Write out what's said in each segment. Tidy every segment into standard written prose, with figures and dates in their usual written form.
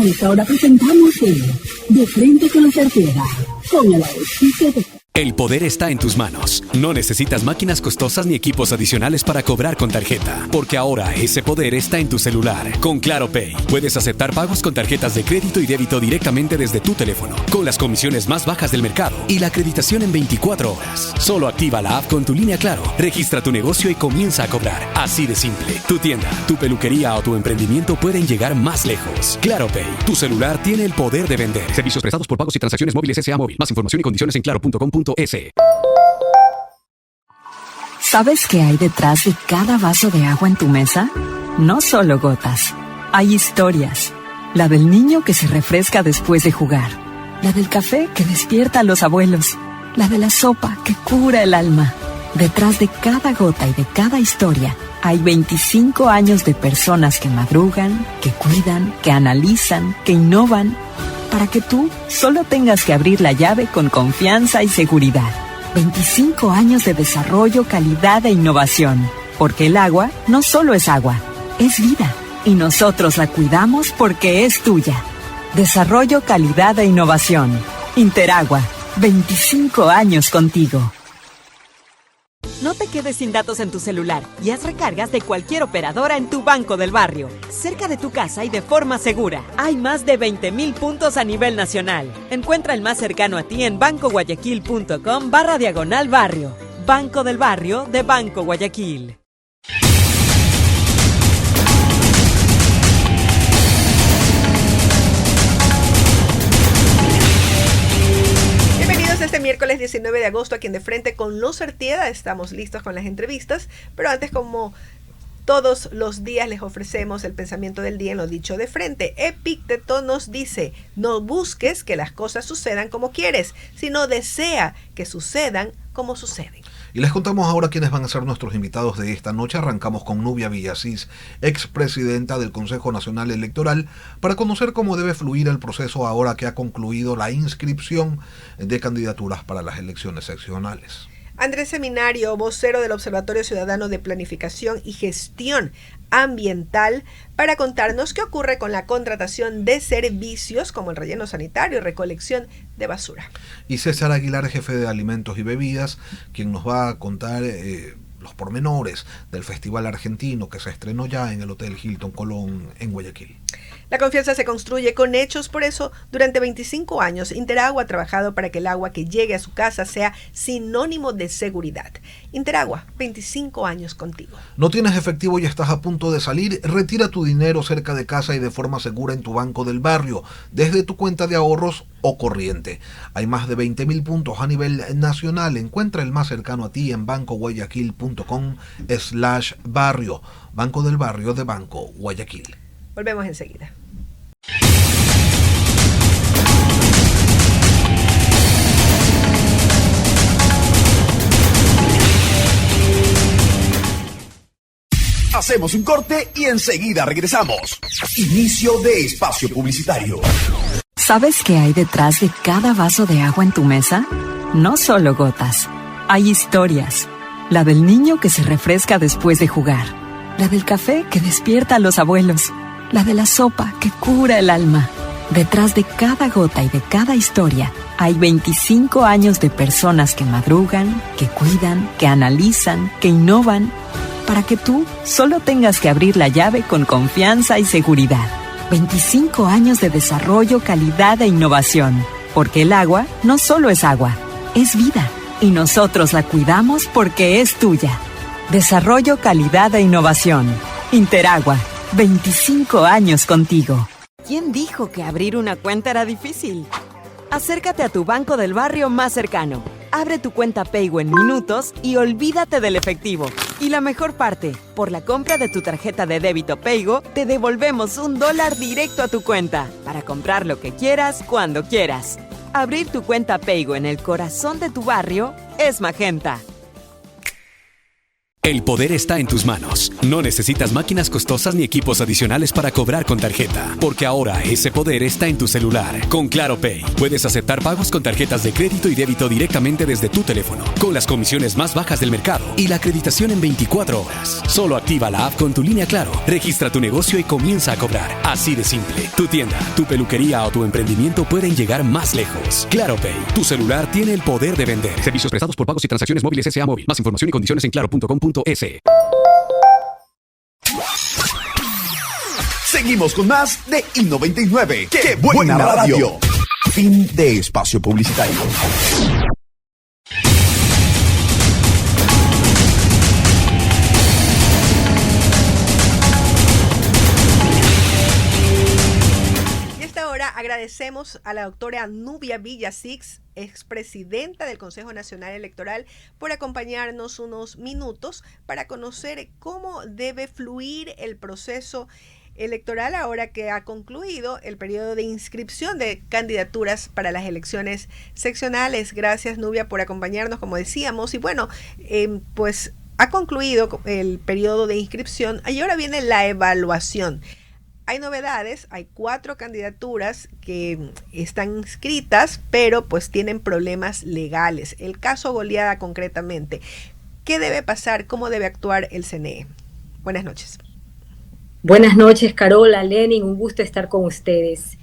A esta hora presentamos De Frente con la Certeza, con el auspicio de... El poder está en tus manos. No necesitas máquinas costosas ni equipos adicionales para cobrar con tarjeta, porque ahora ese poder está en tu celular. Con Claro Pay, puedes aceptar pagos con tarjetas de crédito y débito directamente desde tu teléfono, con las comisiones más bajas del mercado y la acreditación en 24 horas. Solo activa la app con tu línea Claro, registra tu negocio y comienza a cobrar. Así de simple. Tu tienda, tu peluquería o tu emprendimiento pueden llegar más lejos. Claro Pay, tu celular tiene el poder de vender. Servicios prestados por pagos y transacciones móviles S.A. Móvil. Más información y condiciones en claro.com.es. ¿Sabes qué hay detrás de cada vaso de agua en tu mesa? No solo gotas. Hay historias. La del niño que se refresca después de jugar. La del café que despierta a los abuelos. La de la sopa que cura el alma. Detrás de cada gota y de cada historia hay 25 años de personas que madrugan, que cuidan, que analizan, que innovan, para que tú solo tengas que abrir la llave con confianza y seguridad. 25 años de desarrollo, calidad e innovación. Porque el agua no solo es agua, es vida. Y nosotros la cuidamos porque es tuya. Desarrollo, calidad e innovación. Interagua. 25 años contigo. No te quedes sin datos en tu celular y haz recargas de cualquier operadora en tu Banco del Barrio, cerca de tu casa y de forma segura. Hay más de 20,000 puntos a nivel nacional. Encuentra el más cercano a ti en bancoguayaquil.com/barrio. Banco del Barrio de Banco Guayaquil. Este miércoles 19 de agosto aquí en De Frente con Los Artieda estamos listos con las entrevistas, pero antes, como todos los días, les ofrecemos el pensamiento del día en lo dicho de frente. Epicteto nos dice: no busques que las cosas sucedan como quieres, sino desea que sucedan como suceden. Y les contamos ahora quiénes van a ser nuestros invitados de esta noche. Arrancamos con Nubia Villasís, expresidenta del Consejo Nacional Electoral, para conocer cómo debe fluir el proceso ahora que ha concluido la inscripción de candidaturas para las elecciones seccionales. Andrés Seminario, vocero del Observatorio Ciudadano de Planificación y Gestión Ambiental, para contarnos qué ocurre con la contratación de servicios como el relleno sanitario y recolección de basura. Y César Aguilar, jefe de Alimentos y Bebidas, quien nos va a contar los pormenores del Festival Argentino que se estrenó ya en el Hotel Hilton Colón en Guayaquil. La confianza se construye con hechos, por eso durante 25 años Interagua ha trabajado para que el agua que llegue a su casa sea sinónimo de seguridad. Interagua, 25 años contigo. ¿No tienes efectivo y estás a punto de salir? Retira tu dinero cerca de casa y de forma segura en tu Banco del Barrio, desde tu cuenta de ahorros o corriente. Hay más de 20,000 puntos a nivel nacional. Encuentra el más cercano a ti en bancoguayaquil.com/barrio. Banco del Barrio de Banco Guayaquil. Volvemos enseguida. Hacemos un corte y enseguida regresamos. Inicio de espacio publicitario. ¿Sabes qué hay detrás de cada vaso de agua en tu mesa? No solo gotas. Hay historias. La del niño que se refresca después de jugar. La del café que despierta a los abuelos. La de la sopa que cura el alma. Detrás de cada gota y de cada historia hay 25 años de personas que madrugan, que cuidan, que analizan, que innovan, para que tú solo tengas que abrir la llave con confianza y seguridad. 25 años de desarrollo, calidad e innovación. Porque el agua no solo es agua, es vida. Y nosotros la cuidamos porque es tuya. Desarrollo, calidad e innovación. Interagua. 25 años contigo. ¿Quién dijo que abrir una cuenta era difícil? Acércate a tu Banco del Barrio más cercano. Abre tu cuenta Paygo en minutos y olvídate del efectivo. Y la mejor parte, por la compra de tu tarjeta de débito Paygo, te devolvemos $1 directo a tu cuenta para comprar lo que quieras, cuando quieras. Abrir tu cuenta Paygo en el corazón de tu barrio es Magenta. El poder está en tus manos. No necesitas máquinas costosas ni equipos adicionales para cobrar con tarjeta, porque ahora ese poder está en tu celular. Con Claro Pay, puedes aceptar pagos con tarjetas de crédito y débito directamente desde tu teléfono, con las comisiones más bajas del mercado y la acreditación en 24 horas. Solo activa la app con tu línea Claro, registra tu negocio y comienza a cobrar. Así de simple. Tu tienda, tu peluquería o tu emprendimiento pueden llegar más lejos. Claro Pay, tu celular tiene el poder de vender. Servicios prestados por pagos y transacciones móviles S.A. Móvil. Más información y condiciones en claro.com.es. Seguimos con más de I99. ¡Qué buena radio! Fin de espacio publicitario. Y a esta hora agradecemos a la doctora Nubia Villasix, expresidenta del Consejo Nacional Electoral, por acompañarnos unos minutos para conocer cómo debe fluir el proceso electoral ahora que ha concluido el periodo de inscripción de candidaturas para las elecciones seccionales. Gracias, Nubia, por acompañarnos, como decíamos. Y bueno, pues ha concluido el periodo de inscripción y ahora viene la evaluación. Hay novedades, hay 4 candidaturas que están inscritas, pero pues tienen problemas legales. El caso Goliada concretamente. ¿Qué debe pasar? ¿Cómo debe actuar el CNE? Buenas noches. Buenas noches, Carola, Lenin, un gusto estar con ustedes.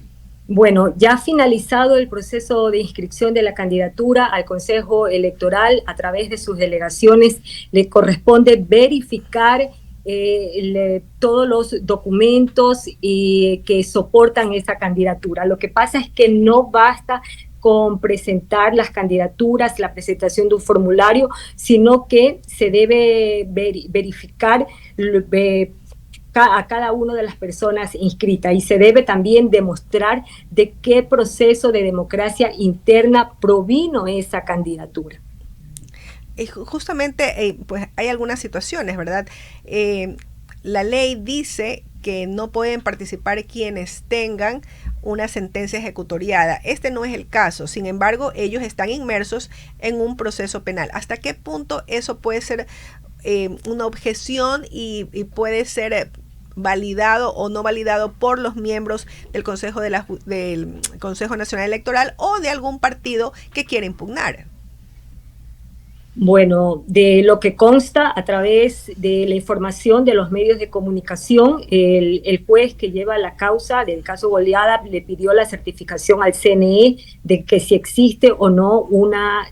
Bueno, ya ha finalizado el proceso de inscripción de la candidatura al Consejo Electoral. A través de sus delegaciones le corresponde verificar todos los documentos que soportan esa candidatura. Lo que pasa es que no basta con presentar las candidaturas, la presentación de un formulario, sino que se debe verificar a cada una de las personas inscritas y se debe también demostrar de qué proceso de democracia interna provino esa candidatura. Justamente, pues hay algunas situaciones, ¿verdad? La ley dice que no pueden participar quienes tengan una sentencia ejecutoriada. Este no es el caso. Sin embargo, ellos están inmersos en un proceso penal. ¿Hasta qué punto eso puede ser una objeción y puede ser validado o no validado por los miembros del Consejo del Consejo Nacional Electoral o de algún partido que quiera impugnar? Bueno, de lo que consta a través de la información de los medios de comunicación, el juez que lleva la causa del caso Goliada le pidió la certificación al CNE de que si existe o no una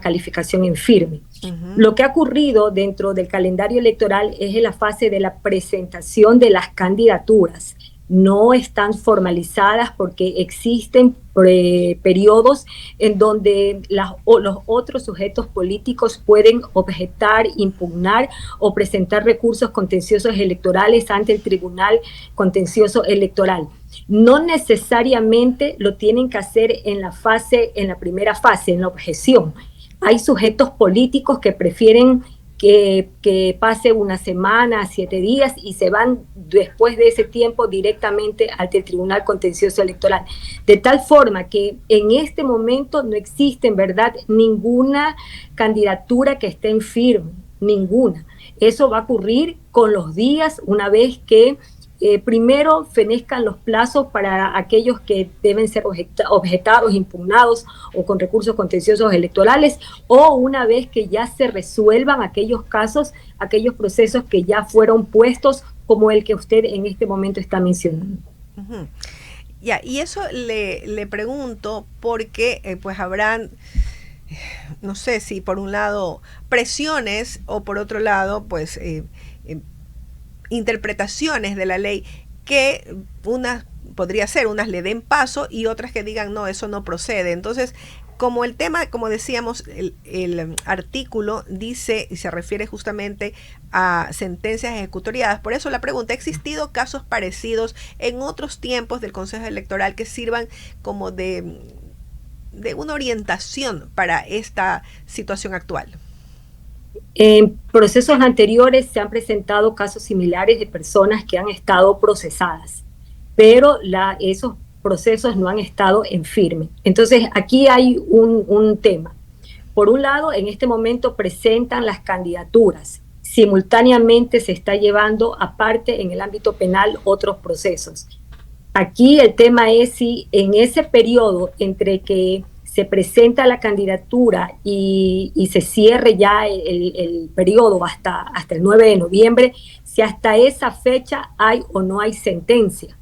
calificación en firme. Uh-huh. Lo que ha ocurrido dentro del calendario electoral es en la fase de la presentación de las candidaturas. No están formalizadas porque existen periodos en donde los otros sujetos políticos pueden objetar, impugnar o presentar recursos contenciosos electorales ante el Tribunal Contencioso Electoral. No necesariamente lo tienen que hacer en la primera fase, en la objeción. Hay sujetos políticos que prefieren que pase una semana, 7 días y se van después de ese tiempo directamente ante el Tribunal Contencioso Electoral. De tal forma que en este momento no existe en verdad ninguna candidatura que esté en firme, ninguna. Eso va a ocurrir con los días una vez que primero fenezcan los plazos para aquellos que deben ser objetados, impugnados o con recursos contenciosos electorales, o una vez que ya se resuelvan aquellos casos, aquellos procesos que ya fueron puestos, como el que usted en este momento está mencionando. Uh-huh. Ya, y eso le pregunto porque pues habrán, no sé si por un lado presiones o por otro lado pues interpretaciones de la ley que unas le den paso y otras que digan no, eso no procede. Entonces, como el tema, como decíamos, el artículo dice y se refiere justamente a sentencias ejecutoriadas, por eso la pregunta, ¿ha existido casos parecidos en otros tiempos del Consejo Electoral que sirvan como de una orientación para esta situación actual? En procesos anteriores se han presentado casos similares de personas que han estado procesadas, pero esos procesos no han estado en firme. Entonces, aquí hay un tema. por un lado, en este momento presentan las candidaturas. Simultáneamente se está llevando aparte en el ámbito penal otros procesos. Aquí el tema es si en ese periodo entre que se presenta la candidatura y se cierre ya el periodo hasta el 9 de noviembre, si hasta esa fecha hay o no hay sentencia.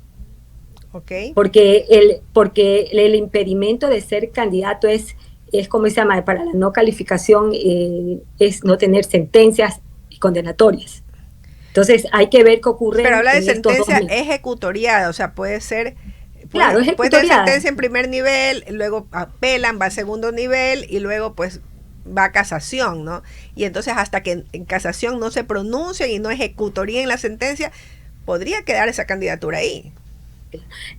Okay. Porque el impedimento de ser candidato es como se llama, para la no calificación, es no tener sentencias condenatorias. Entonces hay que ver qué ocurre. Pero habla de sentencia ejecutoriada, o sea, puede ser... Claro, puede tener sentencia en primer nivel, luego apelan, va a segundo nivel y luego pues va a casación, ¿no? Y entonces hasta que en casación no se pronuncien y no ejecutoríen la sentencia, podría quedar esa candidatura ahí.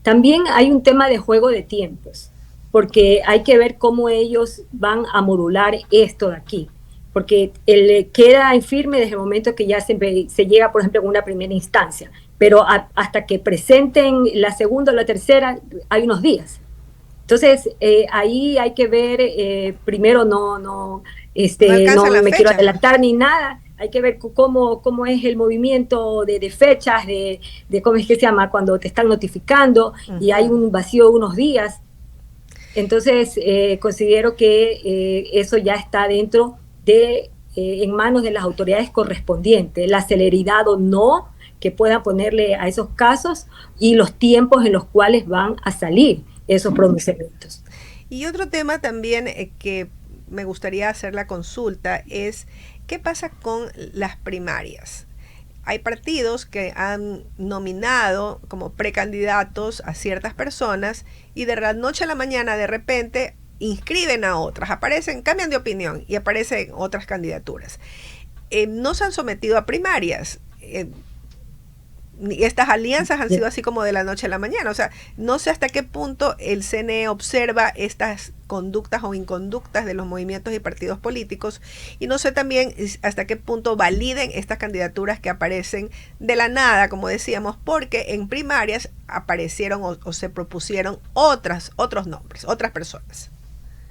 También hay un tema de juego de tiempos, porque hay que ver cómo ellos van a modular esto de aquí, porque queda en firme desde el momento que ya se llega, por ejemplo, en una primera instancia, pero hasta que presenten la segunda o la tercera hay unos días. Entonces, ahí hay que ver, primero no me quiero adelantar ni nada, hay que ver cómo es el movimiento de fechas, de cómo es que se llama, cuando te están notificando y hay un vacío de unos días. Entonces, considero que eso ya está dentro en manos de las autoridades correspondientes, la celeridad o no que puedan ponerle a esos casos y los tiempos en los cuales van a salir esos pronunciamientos. Y otro tema también que me gustaría hacer la consulta es ¿qué pasa con las primarias? Hay partidos que han nominado como precandidatos a ciertas personas y de la noche a la mañana de repente inscriben a otras, cambian de opinión y aparecen otras candidaturas. No se han sometido a primarias. Estas alianzas han sido así como de la noche a la mañana. O sea, no sé hasta qué punto el CNE observa estas conductas o inconductas de los movimientos y partidos políticos y no sé también hasta qué punto validen estas candidaturas que aparecen de la nada, como decíamos, porque en primarias aparecieron o se propusieron otros nombres, otras personas.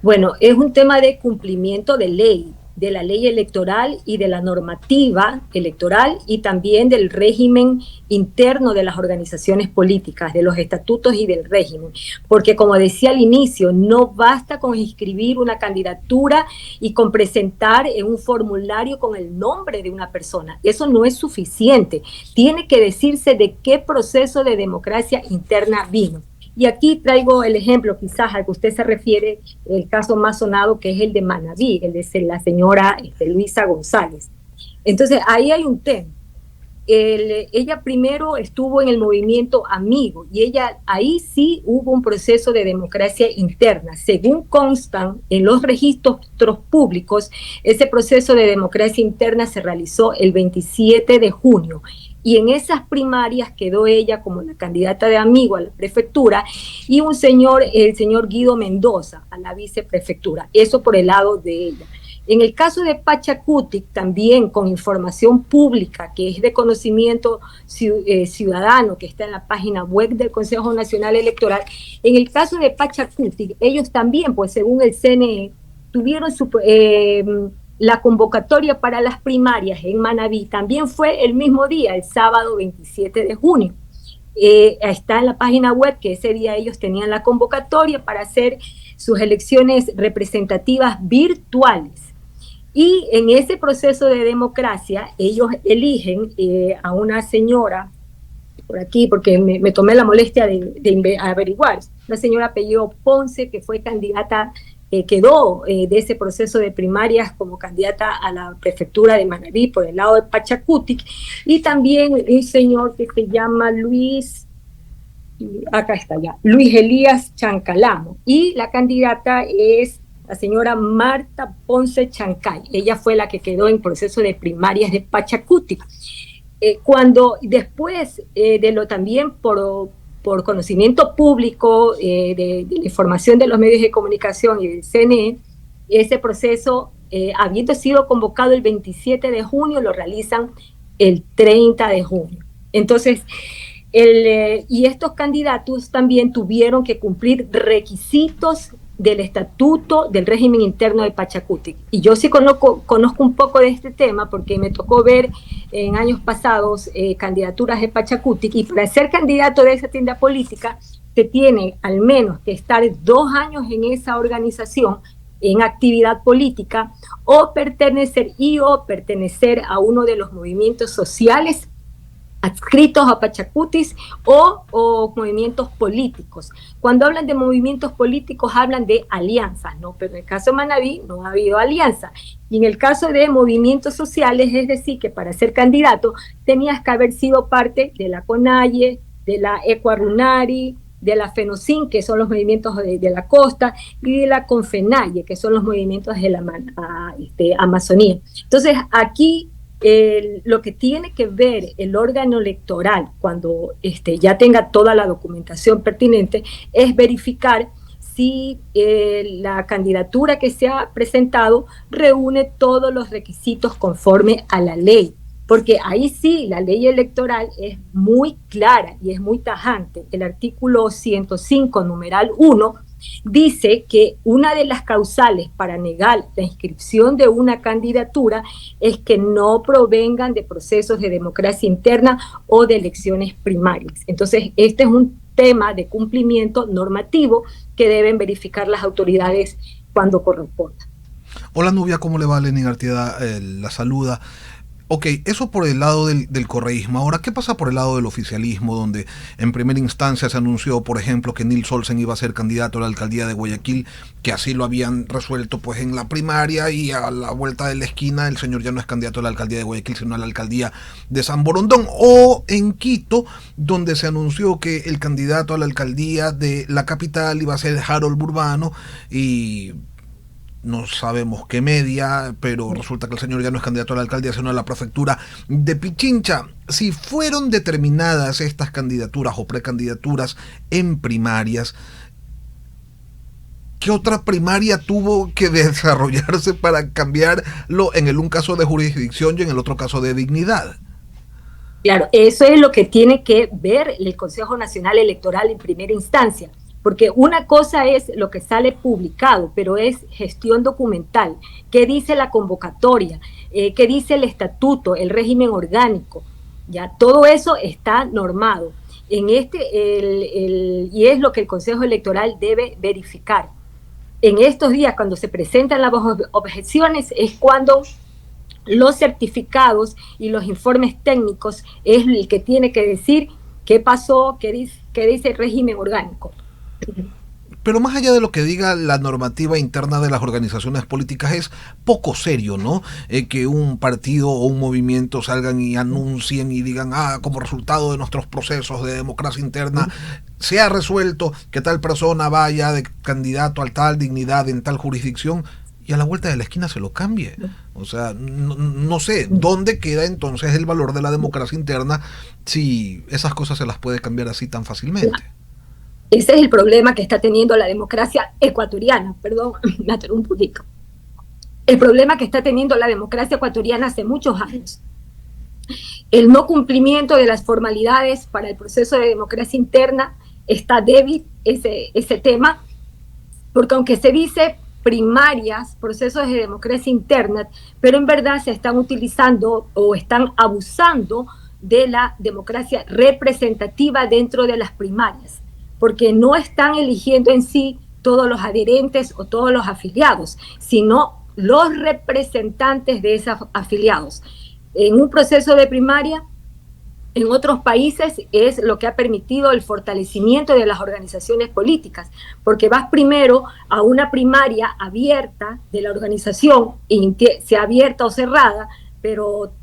Bueno, es un tema de cumplimiento de ley, de la ley electoral y de la normativa electoral y también del régimen interno de las organizaciones políticas, de los estatutos y del régimen. Porque como decía al inicio, no basta con inscribir una candidatura y con presentar en un formulario con el nombre de una persona. Eso no es suficiente. Tiene que decirse de qué proceso de democracia interna vino. Y aquí traigo el ejemplo, quizás al que usted se refiere, el caso más sonado, que es el de Manabí, el de la señora Luisa González. Entonces, ahí hay un tema. Ella primero estuvo en el movimiento Amigo, y ahí sí hubo un proceso de democracia interna. Según constan en los registros públicos, ese proceso de democracia interna se realizó el 27 de junio. Y en esas primarias quedó ella como la candidata de Amigo a la prefectura y el señor Guido Mendoza a la viceprefectura. Eso por el lado de ella. En el caso de Pachacutic, también con información pública que es de conocimiento ciudadano, que está en la página web del Consejo Nacional Electoral, en el caso de Pachacutic, ellos también, pues según el CNE, tuvieron la convocatoria para las primarias en Manabí, también fue el mismo día, el sábado 27 de junio. Está en la página web que ese día ellos tenían la convocatoria para hacer sus elecciones representativas virtuales. Y en ese proceso de democracia, ellos eligen a una señora, por aquí, porque me tomé la molestia de averiguar, una señora apellido Ponce, que fue candidata, quedó de ese proceso de primarias como candidata a la prefectura de Manabí por el lado de Pachacutic, y también un señor que se llama Luis Elías Chancalamo, y la candidata es la señora Marta Ponce Chancay. Ella fue la que quedó en proceso de primarias de Pachacutic. Cuando después también por conocimiento público de la información de los medios de comunicación y del CNE, ese proceso, habiendo sido convocado el 27 de junio, lo realizan el 30 de junio. Entonces, y estos candidatos también tuvieron que cumplir requisitos del estatuto del régimen interno de Pachacutic. Y yo sí conozco un poco de este tema porque me tocó ver en años pasados candidaturas de Pachacutic, y para ser candidato de esa tienda política se tiene al menos que estar 2 años en esa organización en actividad política o pertenecer a uno de los movimientos sociales adscritos a Pachacutic o movimientos políticos. Cuando hablan de movimientos políticos hablan de alianzas, ¿no? Pero en el caso de Manabí no ha habido alianza. Y en el caso de movimientos sociales, es decir, que para ser candidato tenías que haber sido parte de la CONAIE, de la Ecuarunari, de la FENOCIN, que son los movimientos de la costa, y de la CONFENAIE, que son los movimientos de la Amazonía. Entonces, aquí lo que tiene que ver el órgano electoral cuando ya tenga toda la documentación pertinente es verificar si la candidatura que se ha presentado reúne todos los requisitos conforme a la ley, porque ahí sí la ley electoral es muy clara y es muy tajante. El artículo 105, numeral 1, dice que una de las causales para negar la inscripción de una candidatura es que no provengan de procesos de democracia interna o de elecciones primarias. Entonces, este es un tema de cumplimiento normativo que deben verificar las autoridades cuando corresponda. Hola Nubia, ¿cómo le va? Lenin Artieda la saluda. Ok, eso por el lado del correísmo. Ahora, ¿qué pasa por el lado del oficialismo, donde en primera instancia se anunció, por ejemplo, que Nils Olsen iba a ser candidato a la alcaldía de Guayaquil, que así lo habían resuelto pues en la primaria, y a la vuelta de la esquina el señor ya no es candidato a la alcaldía de Guayaquil, sino a la alcaldía de San Borondón? O en Quito, donde se anunció que el candidato a la alcaldía de la capital iba a ser Harold Burbano, y no sabemos qué media, pero resulta que el señor ya no es candidato a la alcaldía, sino a la prefectura de Pichincha. Si fueron determinadas estas candidaturas o precandidaturas en primarias, ¿qué otra primaria tuvo que desarrollarse para cambiarlo en un caso de jurisdicción y en el otro caso de dignidad? Claro, eso es lo que tiene que ver el Consejo Nacional Electoral en primera instancia. Porque una cosa es lo que sale publicado, pero es gestión documental. ¿Qué dice la convocatoria? ¿Qué dice el estatuto, el régimen orgánico? Ya todo eso está normado. Y es lo que el Consejo Electoral debe verificar. En estos días, cuando se presentan las objeciones, es cuando los certificados y los informes técnicos es el que tiene que decir qué pasó, qué dice el régimen orgánico. Pero más allá de lo que diga la normativa interna de las organizaciones políticas, es poco serio, ¿no? Que un partido o un movimiento salgan y anuncien y digan, como resultado de nuestros procesos de democracia interna, se ha resuelto que tal persona vaya de candidato a tal dignidad en tal jurisdicción, y a la vuelta de la esquina se lo cambie. O sea, no sé, ¿dónde queda entonces el valor de la democracia interna si esas cosas se las puede cambiar así tan fácilmente? Ese es el problema que está teniendo la democracia ecuatoriana, perdón, me atoré un poquito. El problema que está teniendo la democracia ecuatoriana hace muchos años. El no cumplimiento de las formalidades para el proceso de democracia interna está débil, ese tema, porque aunque se dice primarias, procesos de democracia interna, pero en verdad se están utilizando o están abusando de la democracia representativa dentro de las primarias, porque no están eligiendo en sí todos los adherentes o todos los afiliados, sino los representantes de esos afiliados. En un proceso de primaria, en otros países, es lo que ha permitido el fortalecimiento de las organizaciones políticas, porque vas primero a una primaria abierta de la organización, sea abierta o cerrada, pero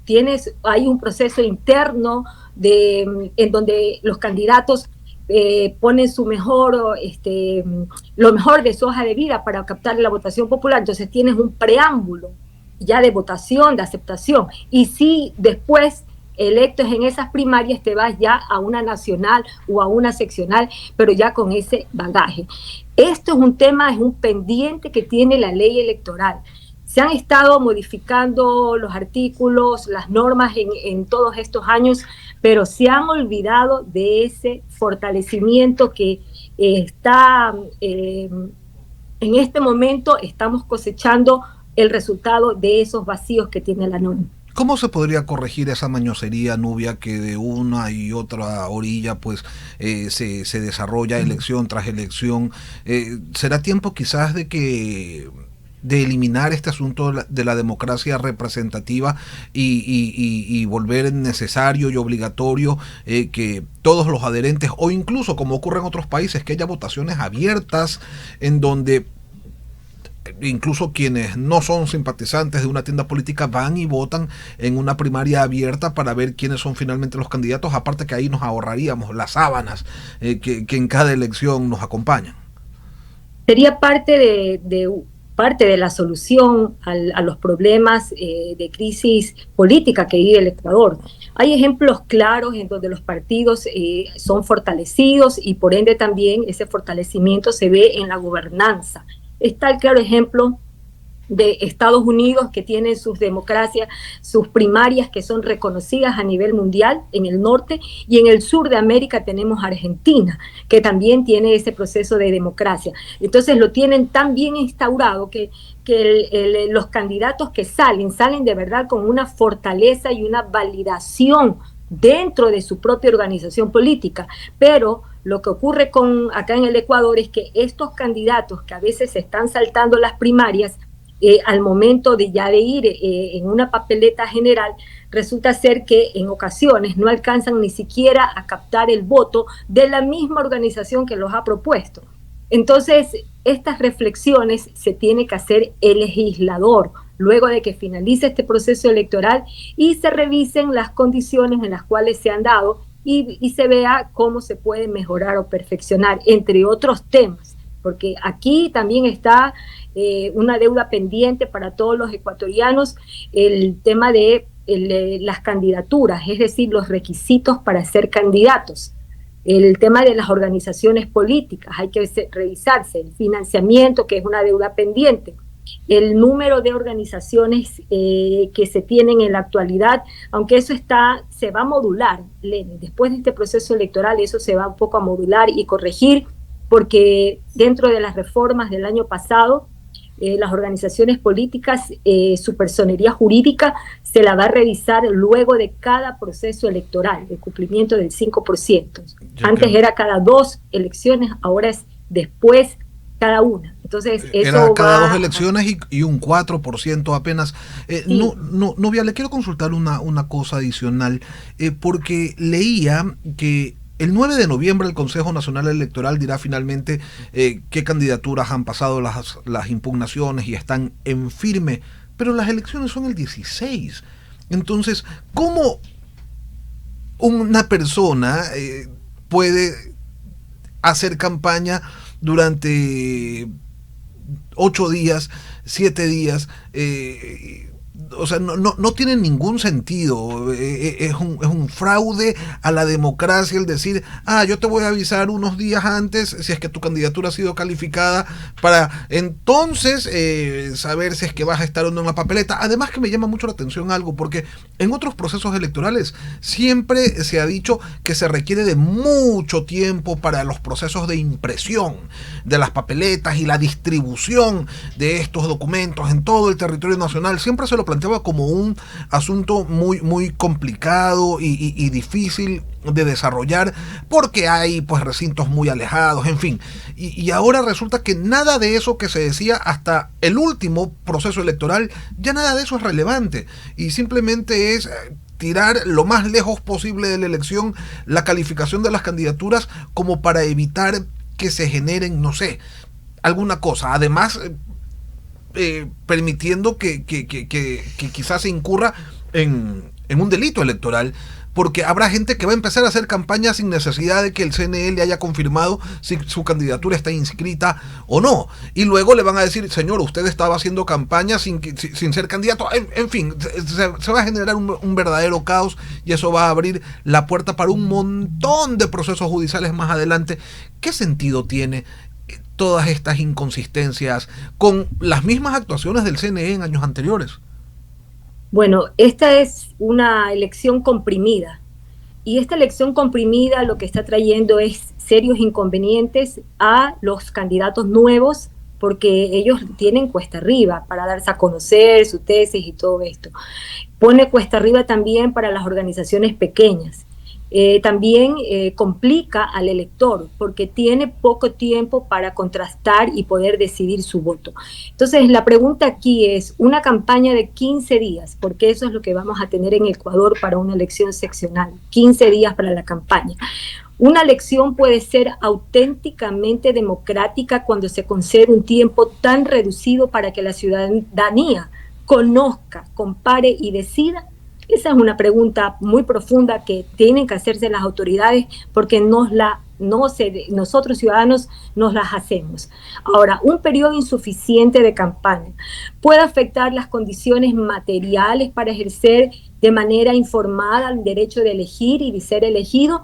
hay un proceso interno en donde los candidatos ponen lo mejor de su hoja de vida para captar la votación popular. Entonces tienes un preámbulo ya de votación, de aceptación, y si después electos en esas primarias te vas ya a una nacional o a una seccional, pero ya con ese bagaje. Esto es un tema, es un pendiente que tiene la ley electoral. Se han estado modificando los artículos, las normas en todos estos años, pero se han olvidado de ese fortalecimiento que está En este momento estamos cosechando el resultado de esos vacíos que tiene la norma. ¿Cómo se podría corregir esa mañosería, Nubia, que de una y otra orilla pues se desarrolla elección tras elección? ¿Será tiempo quizás de eliminar este asunto de la democracia representativa y volver necesario y obligatorio que todos los adherentes, o incluso como ocurre en otros países, que haya votaciones abiertas en donde incluso quienes no son simpatizantes de una tienda política van y votan en una primaria abierta para ver quiénes son finalmente los candidatos, aparte que ahí nos ahorraríamos las sábanas que en cada elección nos acompañan? Sería parte de la solución a los problemas de crisis política que vive el Ecuador. Hay ejemplos claros en donde los partidos son fortalecidos y por ende también ese fortalecimiento se ve en la gobernanza. Está el claro ejemplo de Estados Unidos, que tiene sus democracias, sus primarias que son reconocidas a nivel mundial en el norte, y en el sur de América tenemos Argentina, que también tiene ese proceso de democracia. Entonces lo tienen tan bien instaurado que los candidatos que salen de verdad con una fortaleza y una validación dentro de su propia organización política. Pero lo que ocurre acá en el Ecuador es que estos candidatos que a veces se están saltando las primarias, al momento de ir en una papeleta general, resulta ser que en ocasiones no alcanzan ni siquiera a captar el voto de la misma organización que los ha propuesto. Entonces, estas reflexiones se tiene que hacer el legislador luego de que finalice este proceso electoral y se revisen las condiciones en las cuales se han dado y se vea cómo se puede mejorar o perfeccionar, entre otros temas, porque aquí también está una deuda pendiente para todos los ecuatorianos, el tema de las candidaturas, es decir, los requisitos para ser candidatos. El tema de las organizaciones políticas, hay que revisarse, el financiamiento, que es una deuda pendiente, el número de organizaciones que se tienen en la actualidad, aunque eso se va a modular, Lene, después de este proceso electoral eso se va un poco a modular y corregir, porque dentro de las reformas del año pasado, las organizaciones políticas, su personería jurídica se la va a revisar luego de cada proceso electoral, el cumplimiento del 5%. Antes era cada 2 elecciones, ahora es después cada una. Entonces, eso era cada 2 elecciones y un 4% apenas. Sí. Nubia, le quiero consultar una cosa adicional, porque leía que el 9 de noviembre el Consejo Nacional Electoral dirá finalmente qué candidaturas han pasado las impugnaciones y están en firme, pero las elecciones son el 16. Entonces, ¿cómo una persona puede hacer campaña durante 8 días, 7 días? O sea, no tiene ningún sentido. Es un fraude a la democracia el decir, yo te voy a avisar unos días antes si es que tu candidatura ha sido calificada, para entonces saber si es que vas a estar o no en la papeleta. Además que me llama mucho la atención algo, porque en otros procesos electorales siempre se ha dicho que se requiere de mucho tiempo para los procesos de impresión de las papeletas y la distribución de estos documentos en todo el territorio nacional. Siempre se lo planteaba como un asunto muy complicado y difícil de desarrollar, porque hay pues recintos muy alejados, en fin. Y ahora resulta que nada de eso que se decía hasta el último proceso electoral, ya nada de eso es relevante, y simplemente es tirar lo más lejos posible de la elección la calificación de las candidaturas, como para evitar que se generen, no sé, alguna cosa. Además, permitiendo que quizás se incurra en un delito electoral, porque habrá gente que va a empezar a hacer campaña sin necesidad de que el CNE le haya confirmado si su candidatura está inscrita o no, y luego le van a decir, señor, usted estaba haciendo campaña sin ser candidato. En fin, se va a generar un verdadero caos, y eso va a abrir la puerta para un montón de procesos judiciales más adelante. ¿Qué sentido tiene todas estas inconsistencias con las mismas actuaciones del CNE en años anteriores? Bueno, esta es una elección comprimida, y esta elección comprimida lo que está trayendo es serios inconvenientes a los candidatos nuevos, porque ellos tienen cuesta arriba para darse a conocer su tesis y todo esto. Pone cuesta arriba también para las organizaciones pequeñas. También complica al elector porque tiene poco tiempo para contrastar y poder decidir su voto. Entonces la pregunta aquí es una campaña de 15 días, porque eso es lo que vamos a tener en Ecuador para una elección seccional, 15 días para la campaña. Una elección puede ser auténticamente democrática cuando se concede un tiempo tan reducido para que la ciudadanía conozca, compare y decida. Esa es una pregunta muy profunda que tienen que hacerse las autoridades porque nosotros ciudadanos nos las hacemos. Ahora, un periodo insuficiente de campaña puede afectar las condiciones materiales para ejercer de manera informada el derecho de elegir y de ser elegido.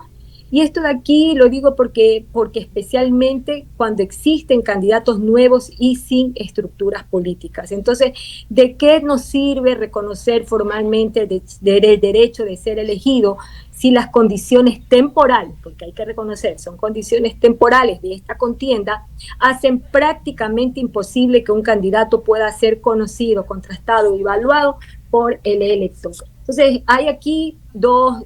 Y esto de aquí lo digo porque especialmente cuando existen candidatos nuevos y sin estructuras políticas. Entonces, ¿de qué nos sirve reconocer formalmente el derecho de ser elegido si las condiciones temporales, porque hay que reconocer, son condiciones temporales de esta contienda, hacen prácticamente imposible que un candidato pueda ser conocido, contrastado y evaluado por el elector? Entonces, hay aquí dos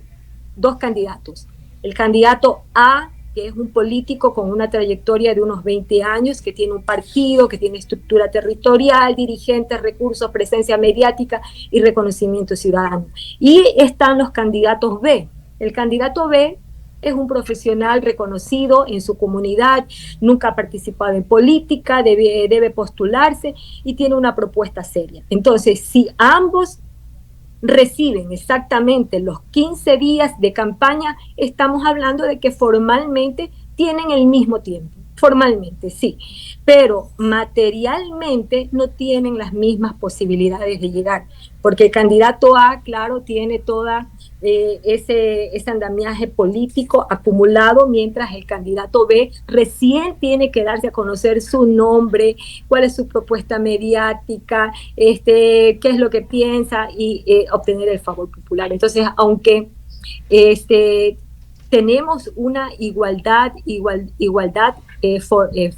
candidatos. El candidato A, que es un político con una trayectoria de unos 20 años, que tiene un partido, que tiene estructura territorial, dirigentes, recursos, presencia mediática y reconocimiento ciudadano. Y están los candidatos B. El candidato B es un profesional reconocido en su comunidad, nunca ha participado en política, debe postularse y tiene una propuesta seria. Entonces, si ambos reciben exactamente los 15 días de campaña, estamos hablando de que formalmente tienen el mismo tiempo. Formalmente, sí, pero materialmente no tienen las mismas posibilidades de llegar, porque el candidato A, claro, tiene toda ese andamiaje político acumulado, mientras el candidato B recién tiene que darse a conocer su nombre, cuál es su propuesta mediática, qué es lo que piensa y obtener el favor popular. Entonces, aunque tenemos una igualdad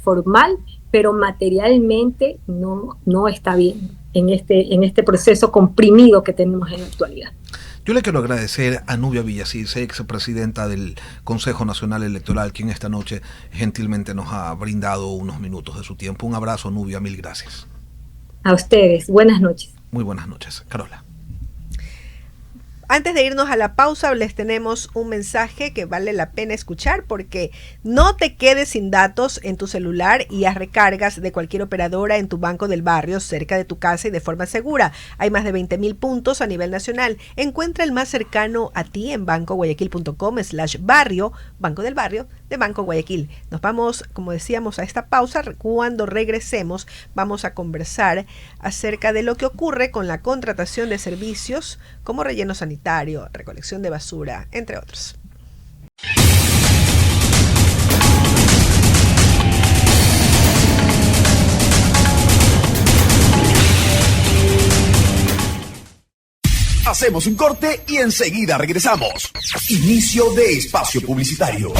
formal, pero materialmente no está bien en este proceso comprimido que tenemos en la actualidad. Yo le quiero agradecer a Nubia Villasís, expresidenta del Consejo Nacional Electoral, quien esta noche gentilmente nos ha brindado unos minutos de su tiempo. Un abrazo, Nubia, mil gracias. A ustedes, buenas noches. Muy buenas noches. Carola. Antes de irnos a la pausa, les tenemos un mensaje que vale la pena escuchar porque no te quedes sin datos en tu celular y haz recargas de cualquier operadora en tu Banco del Barrio cerca de tu casa y de forma segura. Hay más de 20.000 puntos a nivel nacional. Encuentra el más cercano a ti en bancoguayaquil.com/barrio, Banco del Barrio de Banco Guayaquil. Nos vamos, como decíamos, a esta pausa. Cuando regresemos vamos a conversar acerca de lo que ocurre con la contratación de servicios como relleno sanitario, recolección de basura, entre otros. Hacemos un corte y enseguida regresamos. Inicio de espacio publicitario.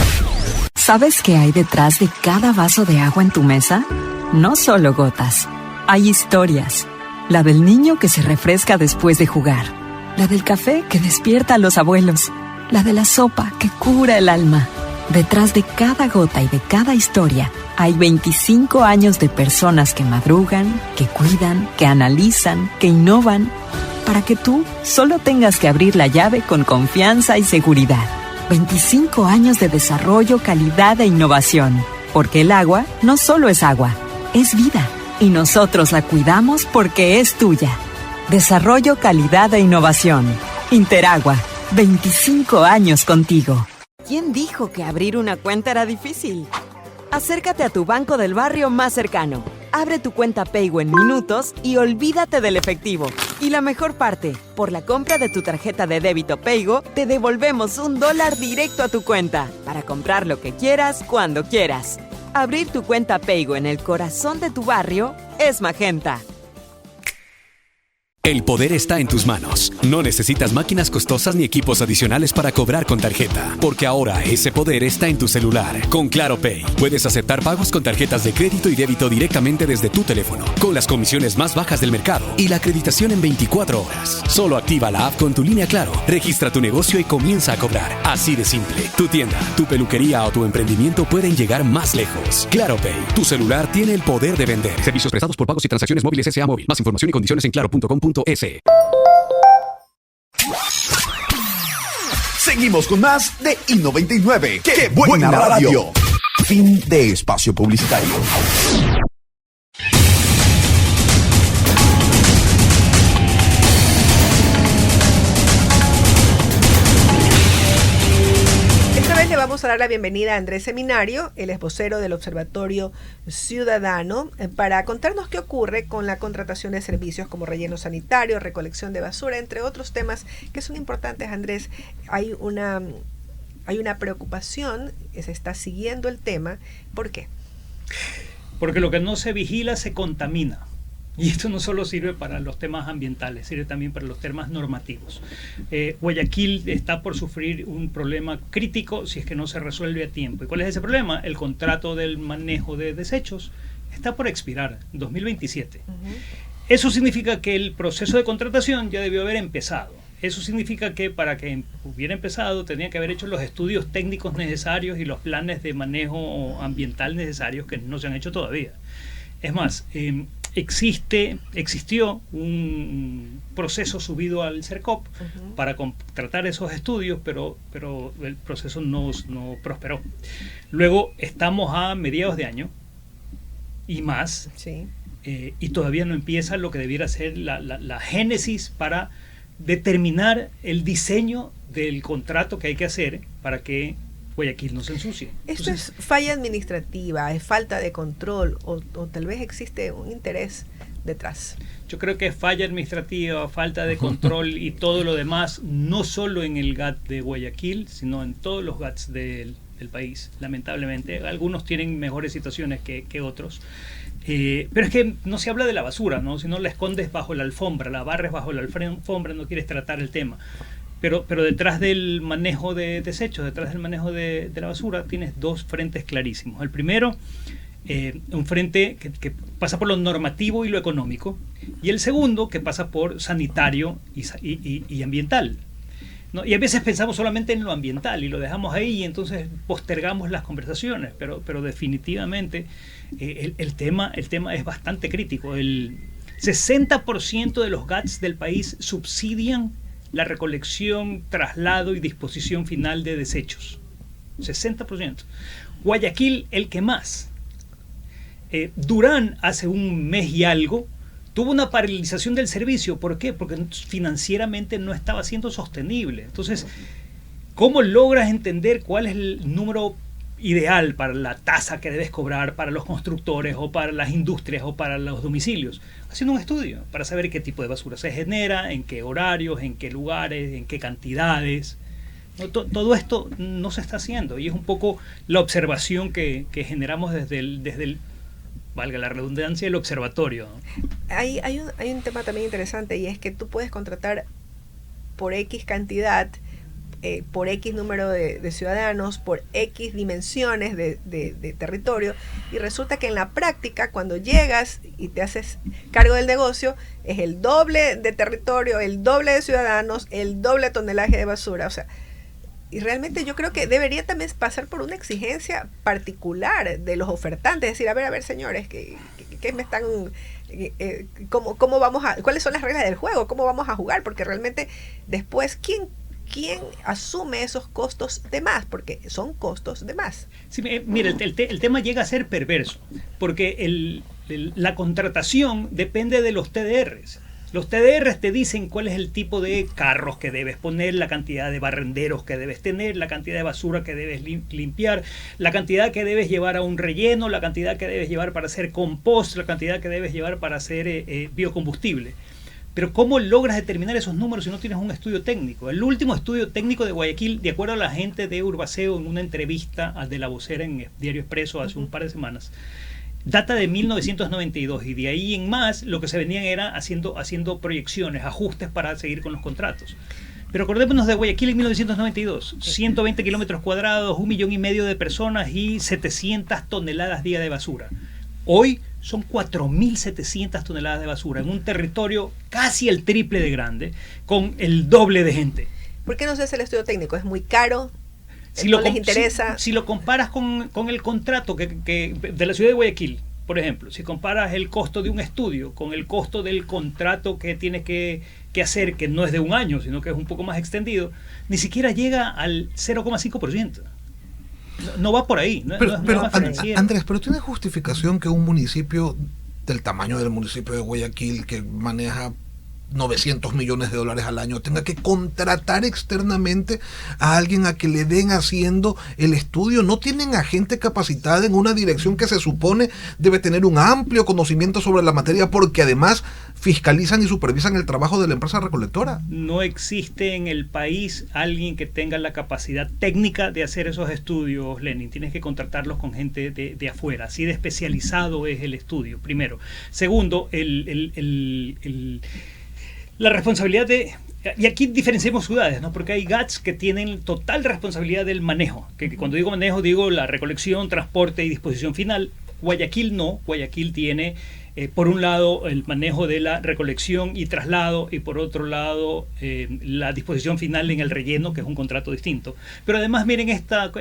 ¿Sabes qué hay detrás de cada vaso de agua en tu mesa? No solo gotas, hay historias. La del niño que se refresca después de jugar. La del café que despierta a los abuelos. La de la sopa que cura el alma. Detrás de cada gota y de cada historia hay 25 años de personas que madrugan, que cuidan, que analizan, que innovan, para que tú solo tengas que abrir la llave con confianza y seguridad. 25 años de desarrollo, calidad e innovación. Porque el agua no solo es agua, es vida. Y nosotros la cuidamos porque es tuya. Desarrollo, calidad e innovación. Interagua, 25 años contigo. ¿Quién dijo que abrir una cuenta era difícil? Acércate a tu Banco del Barrio más cercano. Abre tu cuenta Paygo en minutos y olvídate del efectivo. Y la mejor parte, por la compra de tu tarjeta de débito Paygo, te devolvemos $1 directo a tu cuenta para comprar lo que quieras, cuando quieras. Abrir tu cuenta Paygo en el corazón de tu barrio es Magenta. El poder está en tus manos. No necesitas máquinas costosas ni equipos adicionales para cobrar con tarjeta, porque ahora ese poder está en tu celular. Con Claro Pay, puedes aceptar pagos con tarjetas de crédito y débito directamente desde tu teléfono, con las comisiones más bajas del mercado y la acreditación en 24 horas. Solo activa la app con tu línea Claro, registra tu negocio y comienza a cobrar. Así de simple. Tu tienda, tu peluquería o tu emprendimiento pueden llegar más lejos. Claro Pay, tu celular tiene el poder de vender. Servicios prestados por pagos y transacciones móviles S.A. Móvil. Más información y condiciones en claro.com.es. Seguimos con más de I99. ¡Qué buena radio! Fin de espacio publicitario. Esta vez le vamos a dar la bienvenida a Andrés Seminario, el es vocero del Observatorio Ciudadano, para contarnos qué ocurre con la contratación de servicios como relleno sanitario, recolección de basura, entre otros temas que son importantes. Andrés, hay una preocupación, se está siguiendo el tema. ¿Por qué? Porque lo que no se vigila se contamina. Y esto no solo sirve para los temas ambientales, sirve también para los temas normativos. Guayaquil está por sufrir un problema crítico si es que no se resuelve a tiempo. ¿Y cuál es ese problema? El contrato del manejo de desechos está por expirar en 2027. Eso significa que el proceso de contratación ya debió haber empezado. Eso significa que para que hubiera empezado tenía que haber hecho los estudios técnicos necesarios y los planes de manejo ambiental necesarios que no se han hecho todavía. Es más, existió un proceso subido al CERCOP para contratar esos estudios, pero el proceso no prosperó. Luego estamos a mediados de año y más, Sí. Y todavía no empieza lo que debiera ser la génesis para determinar el diseño del contrato que hay que hacer para que Guayaquil no se ensucie. ¿Esto es falla administrativa, es falta de control o tal vez existe un interés detrás? Yo creo que es falla administrativa, falta de control y todo lo demás, no solo en el GAT de Guayaquil, sino en todos los GATs del país, lamentablemente. Algunos tienen mejores situaciones que otros. Pero es que no se habla de la basura, ¿no? Si no la escondes bajo la alfombra, la barres bajo la alfombra, no quieres tratar el tema. Pero detrás del manejo de desechos, detrás del manejo de la basura, tienes dos frentes clarísimos. El primero, un frente que pasa por lo normativo y lo económico, y el segundo que pasa por sanitario y ambiental, ¿no? Y a veces pensamos solamente en lo ambiental y lo dejamos ahí y entonces postergamos las conversaciones, pero definitivamente el tema es bastante crítico. El 60% de los GATs del país subsidian la recolección, traslado y disposición final de desechos. 60%. Guayaquil, el que más. Durán, hace un mes y algo, tuvo una paralización del servicio. ¿Por qué? Porque financieramente no estaba siendo sostenible. Entonces, ¿cómo logras entender cuál es el número ideal para la tasa que debes cobrar para los constructores o para las industrias o para los domicilios? Haciendo un estudio para saber qué tipo de basura se genera, en qué horarios, en qué lugares, en qué cantidades. Todo esto no se está haciendo y es un poco la observación que generamos desde el valga la redundancia, el observatorio. Hay un tema también interesante y es que tú puedes contratar por X cantidad, por X número de ciudadanos, por X dimensiones de territorio, y resulta que en la práctica cuando llegas y te haces cargo del negocio es el doble de territorio, el doble de ciudadanos, el doble tonelaje de basura. O sea, y realmente yo creo que debería también pasar por una exigencia particular de los ofertantes, es decir, a ver señores, ¿qué me están... ¿Cómo vamos a... ¿Cuáles son las reglas del juego? ¿Cómo vamos a jugar? Porque realmente después, ¿quién asume esos costos de más? Porque son costos de más. Sí, mira, el tema llega a ser perverso, porque la contratación depende de los TDRs. Los TDRs te dicen cuál es el tipo de carros que debes poner, la cantidad de barrenderos que debes tener, la cantidad de basura que debes limpiar, la cantidad que debes llevar a un relleno, la cantidad que debes llevar para hacer compost, la cantidad que debes llevar para hacer biocombustible. Pero ¿cómo logras determinar esos números si no tienes un estudio técnico? El último estudio técnico de Guayaquil, de acuerdo a la gente de Urbaceo, en una entrevista de La Vocera en Diario Expreso hace un par de semanas, data de 1992 y de ahí en más lo que se venían era haciendo proyecciones, ajustes para seguir con los contratos. Pero acordémonos de Guayaquil en 1992, 120 kilómetros cuadrados, 1,5 millones de personas y 700 toneladas día de basura. Hoy son 4.700 toneladas de basura en un territorio casi el triple de grande, con el doble de gente. ¿Por qué no se hace el estudio técnico? ¿Es muy caro? ¿No les interesa? Si lo comparas con el contrato que de la ciudad de Guayaquil, por ejemplo, si comparas el costo de un estudio con el costo del contrato que tienes que hacer, que no es de un año, sino que es un poco más extendido, ni siquiera llega al 0,5%. No va por ahí. Pero Andrés, pero ¿tiene justificación que un municipio del tamaño del municipio de Guayaquil, que maneja 900 millones de dólares al año, tenga que contratar externamente a alguien a que le den haciendo el estudio? ¿No tienen a gente capacitada en una dirección que se supone debe tener un amplio conocimiento sobre la materia, porque además fiscalizan y supervisan el trabajo de la empresa recolectora? No existe en el país alguien que tenga la capacidad técnica de hacer esos estudios, Lenin. Tienes que contratarlos con gente de afuera. Así de especializado es el estudio, primero. Segundo, la responsabilidad y aquí diferenciamos ciudades, ¿no? Porque hay GATS que tienen total responsabilidad del manejo, que cuando digo manejo digo la recolección, transporte y disposición final. Guayaquil no, Guayaquil tiene por un lado el manejo de la recolección y traslado, y por otro lado la disposición final en el relleno, que es un contrato distinto. Pero además miren esta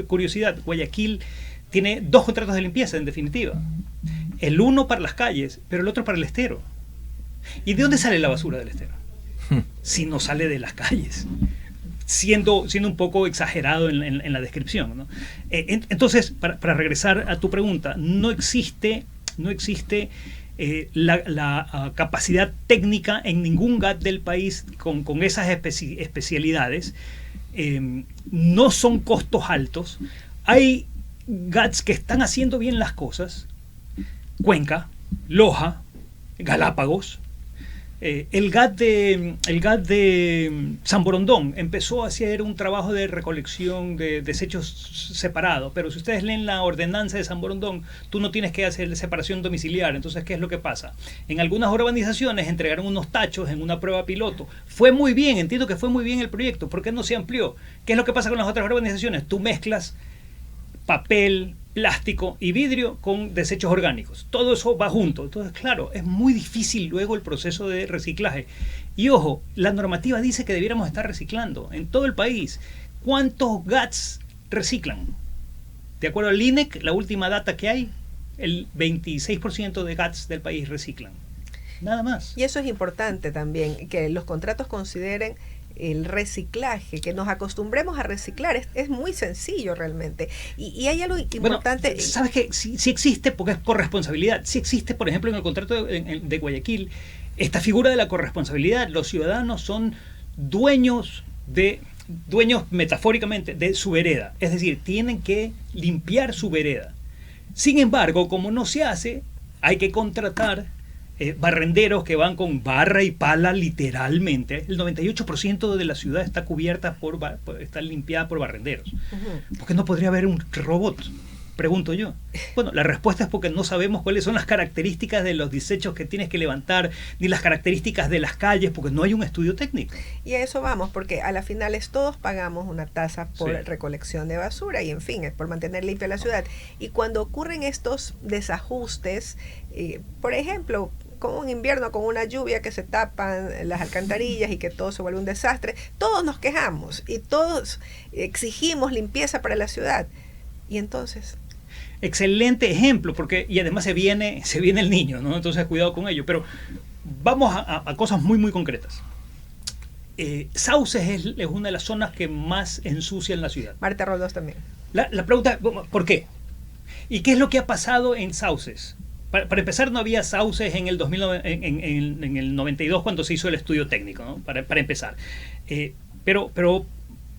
curiosidad, Guayaquil tiene 2 contratos de limpieza en definitiva, el uno para las calles, pero el otro para el estero. ¿Y de dónde sale la basura del estero? Si no sale de las calles. Siendo un poco exagerado en la descripción, ¿no? Entonces, para regresar a tu pregunta, no existe la capacidad técnica en ningún GAT del país con esas especialidades. No son costos altos. Hay GATs que están haciendo bien las cosas. Cuenca, Loja, Galápagos. El GAT de San Borondón empezó a hacer un trabajo de recolección de desechos separados, pero si ustedes leen la ordenanza de San Borondón, tú no tienes que hacer separación domiciliar. Entonces, ¿qué es lo que pasa? En algunas urbanizaciones entregaron unos tachos en una prueba piloto. Fue muy bien, entiendo que fue muy bien el proyecto. ¿Por qué no se amplió? ¿Qué es lo que pasa con las otras urbanizaciones? Tú mezclas papel, plástico y vidrio con desechos orgánicos. Todo eso va junto. Entonces, claro, es muy difícil luego el proceso de reciclaje. Y ojo, la normativa dice que debiéramos estar reciclando en todo el país. ¿Cuántos GATs reciclan? De acuerdo al INEC, la última data que hay, el 26% de GATs del país reciclan. Nada más. Y eso es importante también, que los contratos consideren el reciclaje, que nos acostumbremos a reciclar. Es muy sencillo realmente. Y hay algo importante. Bueno, ¿sabes qué? Sí existe, porque es corresponsabilidad. Sí existe, por ejemplo, en el contrato de Guayaquil, esta figura de la corresponsabilidad. Los ciudadanos son dueños metafóricamente de su vereda. Es decir, tienen que limpiar su vereda. Sin embargo, como no se hace, hay que contratar barrenderos que van con barra y pala literalmente. El 98% de la ciudad está cubierta está limpiada por barrenderos. ¿Por qué no podría haber un robot? Pregunto yo. Bueno, la respuesta es porque no sabemos cuáles son las características de los desechos que tienes que levantar, ni las características de las calles, porque no hay un estudio técnico. Y a eso vamos, porque a las finales todos pagamos una tasa por recolección de basura y, en fin, es por mantener limpia la ciudad. Y cuando ocurren estos desajustes, por ejemplo, con un invierno, con una lluvia que se tapan las alcantarillas y que todo se vuelve un desastre, todos nos quejamos y todos exigimos limpieza para la ciudad. Y entonces... Excelente ejemplo, y además se viene el niño, ¿no? Entonces cuidado con ello. Pero vamos a cosas muy, muy concretas. Sauces es una de las zonas que más ensucian la ciudad. Marta Roldós también. La pregunta, ¿por qué? ¿Y qué es lo que ha pasado en Sauces? Para empezar, no había sauces en el 92 cuando se hizo el estudio técnico, ¿no? Para empezar. Pero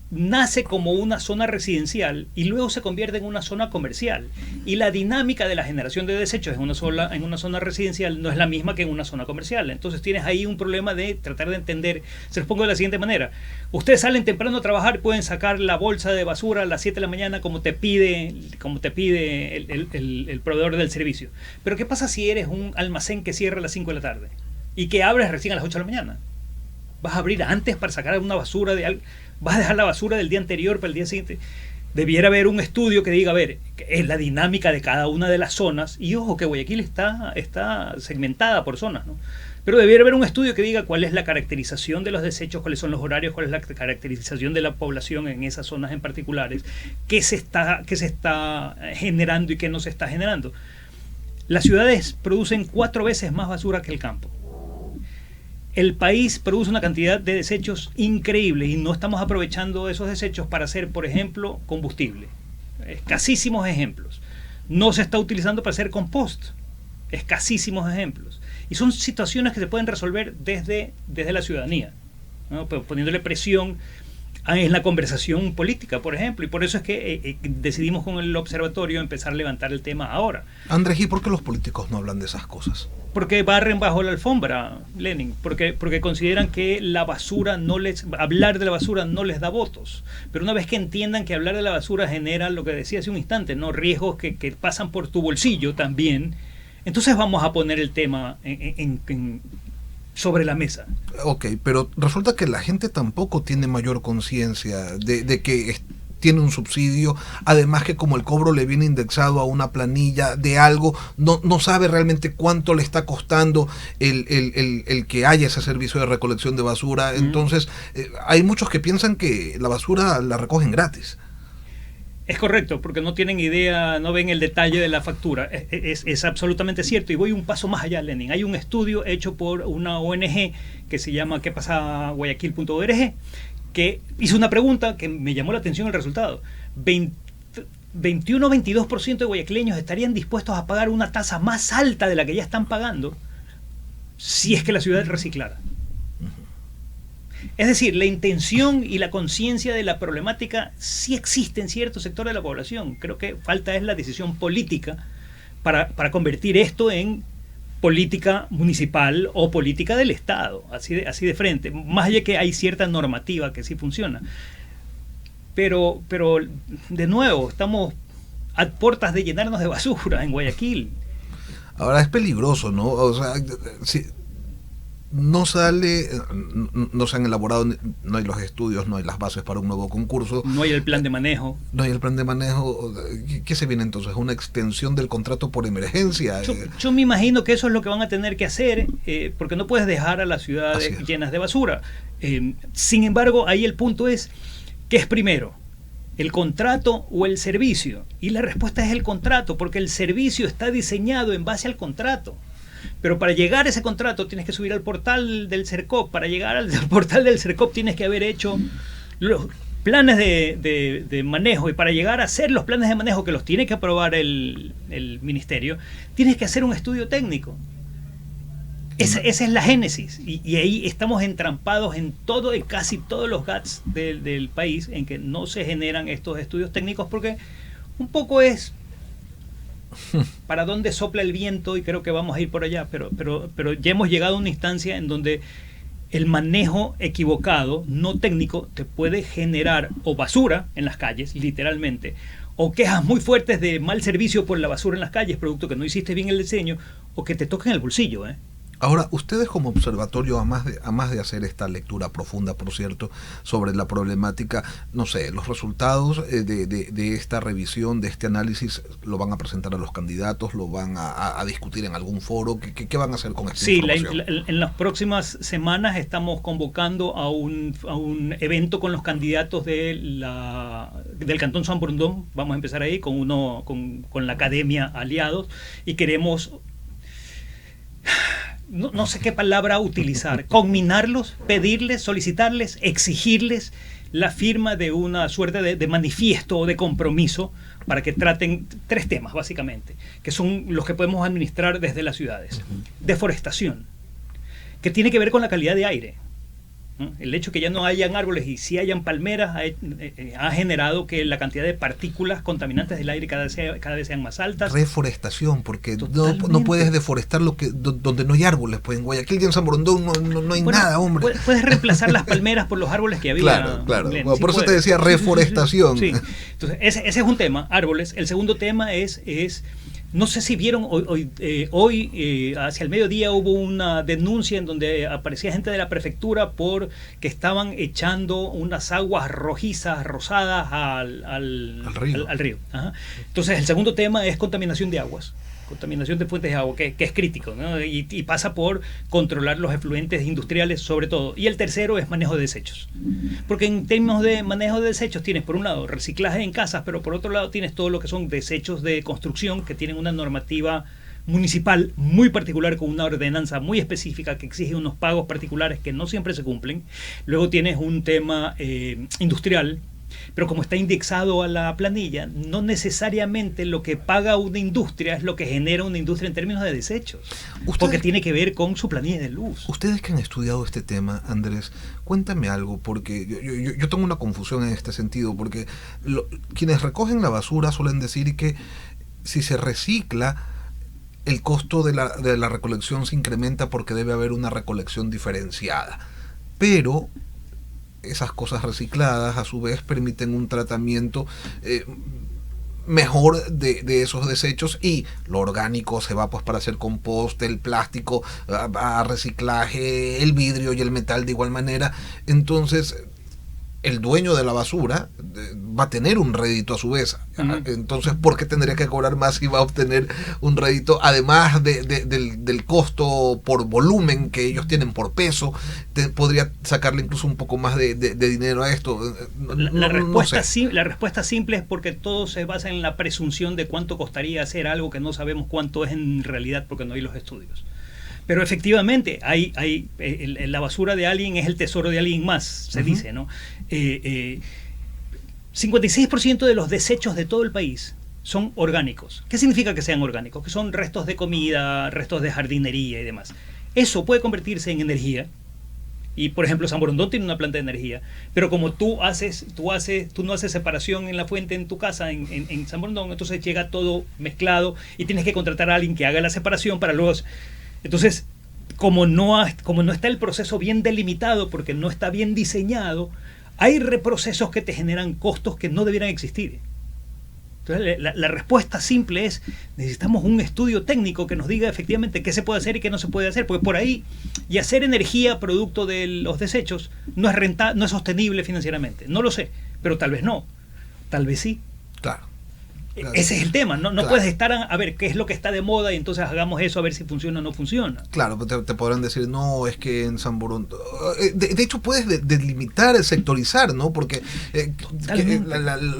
nace como una zona residencial y luego se convierte en una zona comercial. Y la dinámica de la generación de desechos en una zona residencial no es la misma que en una zona comercial. Entonces tienes ahí un problema de tratar de entender. Se los pongo de la siguiente manera. Ustedes salen temprano a trabajar, pueden sacar la bolsa de basura a las 7 de la mañana como te pide el proveedor del servicio. Pero ¿qué pasa si eres un almacén que cierra a las 5 de la tarde y que abres recién a las 8 de la mañana? ¿Vas a abrir antes para sacar una basura de algo? ¿Vas a dejar la basura del día anterior para el día siguiente? Debiera haber un estudio que diga, a ver, es la dinámica de cada una de las zonas. Y ojo, que Guayaquil está segmentada por zonas, ¿no? Pero debiera haber un estudio que diga cuál es la caracterización de los desechos, cuáles son los horarios, cuál es la caracterización de la población en esas zonas en particulares, qué se está generando y qué no se está generando. Las ciudades producen 4 veces más basura que el campo. El país produce una cantidad de desechos increíble y no estamos aprovechando esos desechos para hacer, por ejemplo, combustible. Escasísimos ejemplos. No se está utilizando para hacer compost. Escasísimos ejemplos. Y son situaciones que se pueden resolver desde la ciudadanía, ¿no? Poniéndole presión en la conversación política, por ejemplo. Y por eso es que decidimos con el observatorio empezar a levantar el tema ahora. Andrés, ¿y por qué los políticos no hablan de esas cosas? Porque barren bajo la alfombra, Lenin, porque consideran que hablar de la basura no les da votos. Pero una vez que entiendan que hablar de la basura genera lo que decía hace un instante, ¿no? Riesgos que pasan por tu bolsillo también, entonces vamos a poner el tema sobre la mesa. Ok, pero resulta que la gente tampoco tiene mayor conciencia de que tiene un subsidio, además que como el cobro le viene indexado a una planilla de algo, no sabe realmente cuánto le está costando el que haya ese servicio de recolección de basura. Entonces hay muchos que piensan que la basura la recogen gratis. Es correcto, porque no tienen idea, no ven el detalle de la factura. Es absolutamente cierto. Y voy un paso más allá, Lenin. Hay un estudio hecho por una ONG que se llama quepasaguayaquil.org, que hizo una pregunta que me llamó la atención el resultado. 21-22% de guayaquileños estarían dispuestos a pagar una tasa más alta de la que ya están pagando si es que la ciudad reciclara. Es decir, la intención y la conciencia de la problemática sí existe en cierto sector de la población. Creo que falta es la decisión política para convertir esto en política municipal o política del Estado, así de frente. Más allá que hay cierta normativa que sí funciona. Pero de nuevo, estamos a puertas de llenarnos de basura en Guayaquil. Ahora es peligroso, ¿no? O sea, si no se han elaborado, no hay los estudios, no hay las bases para un nuevo concurso. No hay el plan de manejo. No hay el plan de manejo. ¿Qué se viene entonces? ¿Una extensión del contrato por emergencia? Yo me imagino que eso es lo que van a tener que hacer, porque no puedes dejar a las ciudades llenas de basura. Sin embargo, ahí el punto es, ¿qué es primero? ¿El contrato o el servicio? Y la respuesta es el contrato, porque el servicio está diseñado en base al contrato. Pero para llegar a ese contrato tienes que subir al portal del CERCOP. Para llegar al portal del CERCOP tienes que haber hecho los planes de manejo. Y para llegar a hacer los planes de manejo, que los tiene que aprobar el ministerio, tienes que hacer un estudio técnico. Esa es la génesis. Y ahí estamos entrampados en casi todos los GATS del país, en que no se generan estos estudios técnicos, porque un poco es para dónde sopla el viento, y creo que vamos a ir por allá, pero ya hemos llegado a una instancia en donde el manejo equivocado, no técnico, te puede generar o basura en las calles, literalmente, o quejas muy fuertes de mal servicio por la basura en las calles, producto que no hiciste bien el diseño, o que te toquen el bolsillo, Ahora, ustedes como observatorio, a más de hacer esta lectura profunda, por cierto, sobre la problemática, no sé, los resultados de esta revisión, de este análisis, ¿lo van a presentar a los candidatos? ¿Lo van a discutir en algún foro? ¿Qué van a hacer con esta información? En las próximas semanas estamos convocando a un evento con los candidatos del Cantón San Borondón. Vamos a empezar ahí con la Academia Aliados, y queremos... No sé qué palabra utilizar, conminarlos, pedirles, solicitarles, exigirles la firma de una suerte de manifiesto o de compromiso para que traten 3 temas, básicamente, que son los que podemos administrar desde las ciudades. Deforestación, que tiene que ver con la calidad de aire. ¿no? El hecho que ya no hayan árboles y sí hayan palmeras ha generado que la cantidad de partículas contaminantes del aire cada vez sean más altas. Reforestación, porque no puedes deforestar donde no hay árboles. Pues en Guayaquil y en San Borondón no hay nada, hombre. Puedes reemplazar las palmeras por los árboles que había. Claro. Bueno, por eso te decía reforestación. Sí. Entonces, ese es un tema, árboles. El segundo tema es no sé si vieron hoy hacia el mediodía hubo una denuncia en donde aparecía gente de la prefectura por que estaban echando unas aguas rojizas, rosadas al río. Ajá. Entonces el segundo tema es contaminación de aguas. Contaminación de fuentes de agua, que es crítico, ¿no? Y pasa por controlar los efluentes industriales sobre todo. Y el tercero es manejo de desechos. Porque en términos de manejo de desechos tienes por un lado reciclaje en casas, pero por otro lado tienes todo lo que son desechos de construcción que tienen una normativa municipal muy particular con una ordenanza muy específica que exige unos pagos particulares que no siempre se cumplen. Luego tienes un tema industrial, pero como está indexado a la planilla, no necesariamente lo que paga una industria es lo que genera una industria en términos de desechos, porque tiene que ver con su planilla de luz. Ustedes que han estudiado este tema, Andrés, cuéntame algo, porque yo tengo una confusión en este sentido, porque quienes recogen la basura suelen decir que si se recicla, el costo de la recolección se incrementa porque debe haber una recolección diferenciada, pero esas cosas recicladas a su vez permiten un tratamiento mejor de esos desechos, y lo orgánico se va pues para hacer compost, el plástico a reciclaje, el vidrio y el metal de igual manera. Entonces el dueño de la basura va a tener un rédito a su vez. Entonces, ¿por qué tendría que cobrar más si va a obtener un rédito? Además del costo por volumen que ellos tienen por peso, podría sacarle incluso un poco más de dinero a esto. La respuesta simple es porque todo se basa en la presunción de cuánto costaría hacer algo que no sabemos cuánto es en realidad porque no hay los estudios. Pero efectivamente, la basura de alguien es el tesoro de alguien más, se dice, ¿no? 56% de los desechos de todo el país son orgánicos. ¿Qué significa que sean orgánicos? Que son restos de comida, restos de jardinería y demás. Eso puede convertirse en energía. Y, por ejemplo, San Borondón tiene una planta de energía. Pero como tú no haces separación en la fuente en tu casa, en San Borondón, entonces llega todo mezclado y tienes que contratar a alguien que haga la separación para luego... Entonces, como no está el proceso bien delimitado, porque no está bien diseñado, hay reprocesos que te generan costos que no debieran existir. Entonces, la respuesta simple es: necesitamos un estudio técnico que nos diga efectivamente qué se puede hacer y qué no se puede hacer, porque por ahí, y hacer energía producto de los desechos no es sostenible financieramente. No lo sé, pero tal vez no, tal vez sí. Claro. Ese es el tema, no puedes estar a ver qué es lo que está de moda y entonces hagamos eso a ver si funciona o no funciona. Claro, te podrán decir, no, es que en San Borondón... De hecho puedes delimitar, sectorizar, ¿no? Porque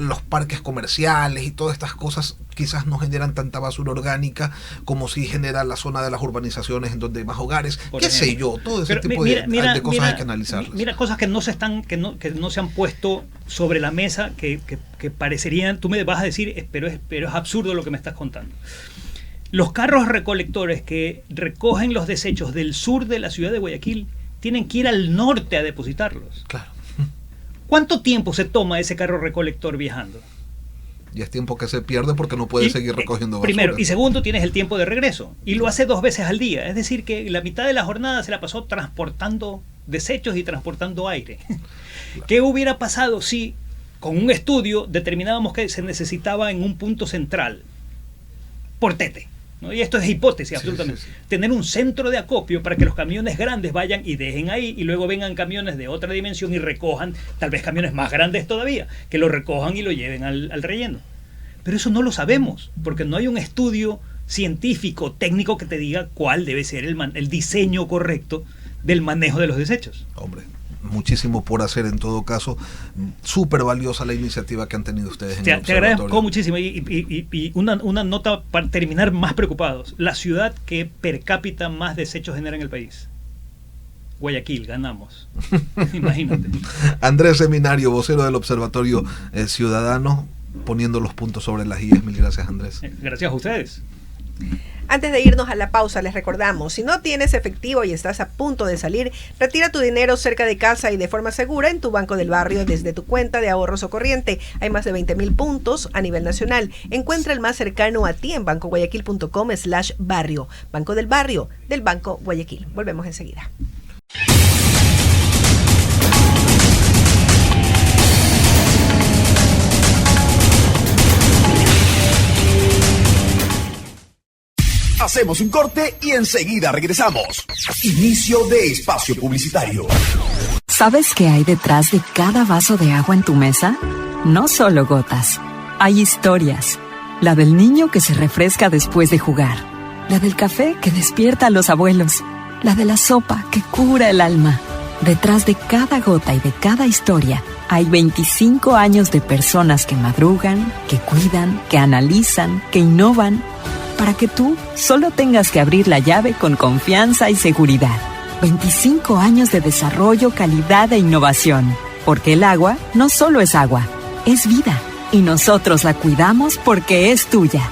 los parques comerciales y todas estas cosas quizás no generan tanta basura orgánica como si genera la zona de las urbanizaciones en donde hay más hogares. ¿Qué sé yo? Todo ese tipo de cosas hay que analizarlas. Mira cosas que no se han puesto sobre la mesa que parecerían, tú me vas a decir, pero es absurdo lo que me estás contando. Los carros recolectores que recogen los desechos del sur de la ciudad de Guayaquil tienen que ir al norte a depositarlos. Claro. ¿Cuánto tiempo se toma ese carro recolector viajando? Y es tiempo que se pierde porque no puede seguir recogiendo basura. Primero, y segundo, tienes el tiempo de regreso. Y lo hace 2 veces al día. Es decir, que la mitad de la jornada se la pasó transportando desechos y transportando aire. Claro. ¿Qué hubiera pasado si con un estudio determinábamos que se necesitaba en un punto central, por tete, ¿no? Y esto es hipótesis, absolutamente. Sí. Tener un centro de acopio para que los camiones grandes vayan y dejen ahí, y luego vengan camiones de otra dimensión y recojan, tal vez camiones más grandes todavía, que lo recojan y lo lleven al relleno. Pero eso no lo sabemos, porque no hay un estudio científico, técnico que te diga cuál debe ser el diseño correcto del manejo de los desechos. Hombre, muchísimo por hacer en todo caso. Súper valiosa la iniciativa que han tenido ustedes en el Te agradezco muchísimo. Y una nota para terminar más preocupados. La ciudad que per cápita más desechos genera en el país. Guayaquil, ganamos. Imagínate. Andrés Seminario, vocero del Observatorio Ciudadano, poniendo los puntos sobre las IES. Mil gracias, Andrés. Gracias a ustedes. Antes de irnos a la pausa, les recordamos, si no tienes efectivo y estás a punto de salir, retira tu dinero cerca de casa y de forma segura en tu Banco del Barrio desde tu cuenta de ahorros o corriente. Hay más de 20,000 puntos a nivel nacional. Encuentra el más cercano a ti en bancoguayaquil.com/barrio. Banco del Barrio, del Banco Guayaquil. Volvemos enseguida. Hacemos un corte y enseguida regresamos. Inicio de espacio publicitario. ¿Sabes qué hay detrás de cada vaso de agua en tu mesa? No solo gotas. Hay historias. La del niño que se refresca después de jugar. La del café que despierta a los abuelos. La de la sopa que cura el alma. Detrás de cada gota y de cada historia hay 25 años de personas que madrugan, que cuidan, que analizan, que innovan, para que tú solo tengas que abrir la llave con confianza y seguridad. 25 años de desarrollo, calidad e innovación. Porque el agua no solo es agua, es vida. Y nosotros la cuidamos porque es tuya.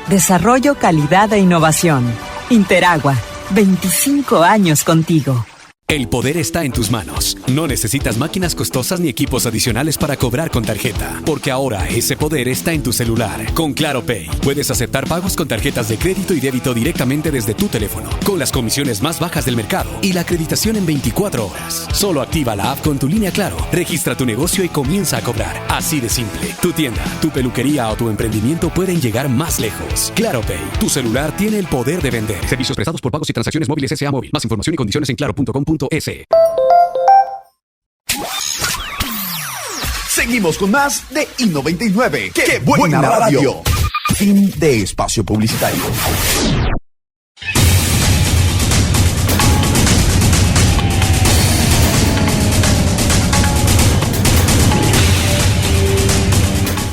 Desarrollo, calidad e innovación. Interagua. 25 años contigo. El poder está en tus manos. No necesitas máquinas costosas ni equipos adicionales para cobrar con tarjeta, porque ahora ese poder está en tu celular. Con Claro Pay, puedes aceptar pagos con tarjetas de crédito y débito directamente desde tu teléfono, con las comisiones más bajas del mercado y la acreditación en 24 horas. Solo activa la app con tu línea Claro, registra tu negocio y comienza a cobrar. Así de simple. Tu tienda, tu peluquería o tu emprendimiento pueden llegar más lejos. Claro Pay, tu celular tiene el poder de vender. Servicios prestados por pagos y transacciones móviles S.A. Móvil. Más información y condiciones en claro.com.es. Seguimos con más de I99. ¡Qué buena radio! Fin de espacio publicitario.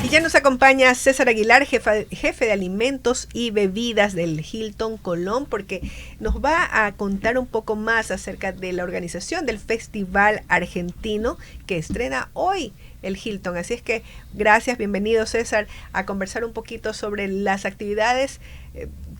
Ya nos acompaña César Aguilar, jefe de alimentos y bebidas del Hilton Colón, porque nos va a contar un poco más acerca de la organización del Festival Argentino que estrena hoy el Hilton. Así es que gracias, bienvenido César, a conversar un poquito sobre las actividades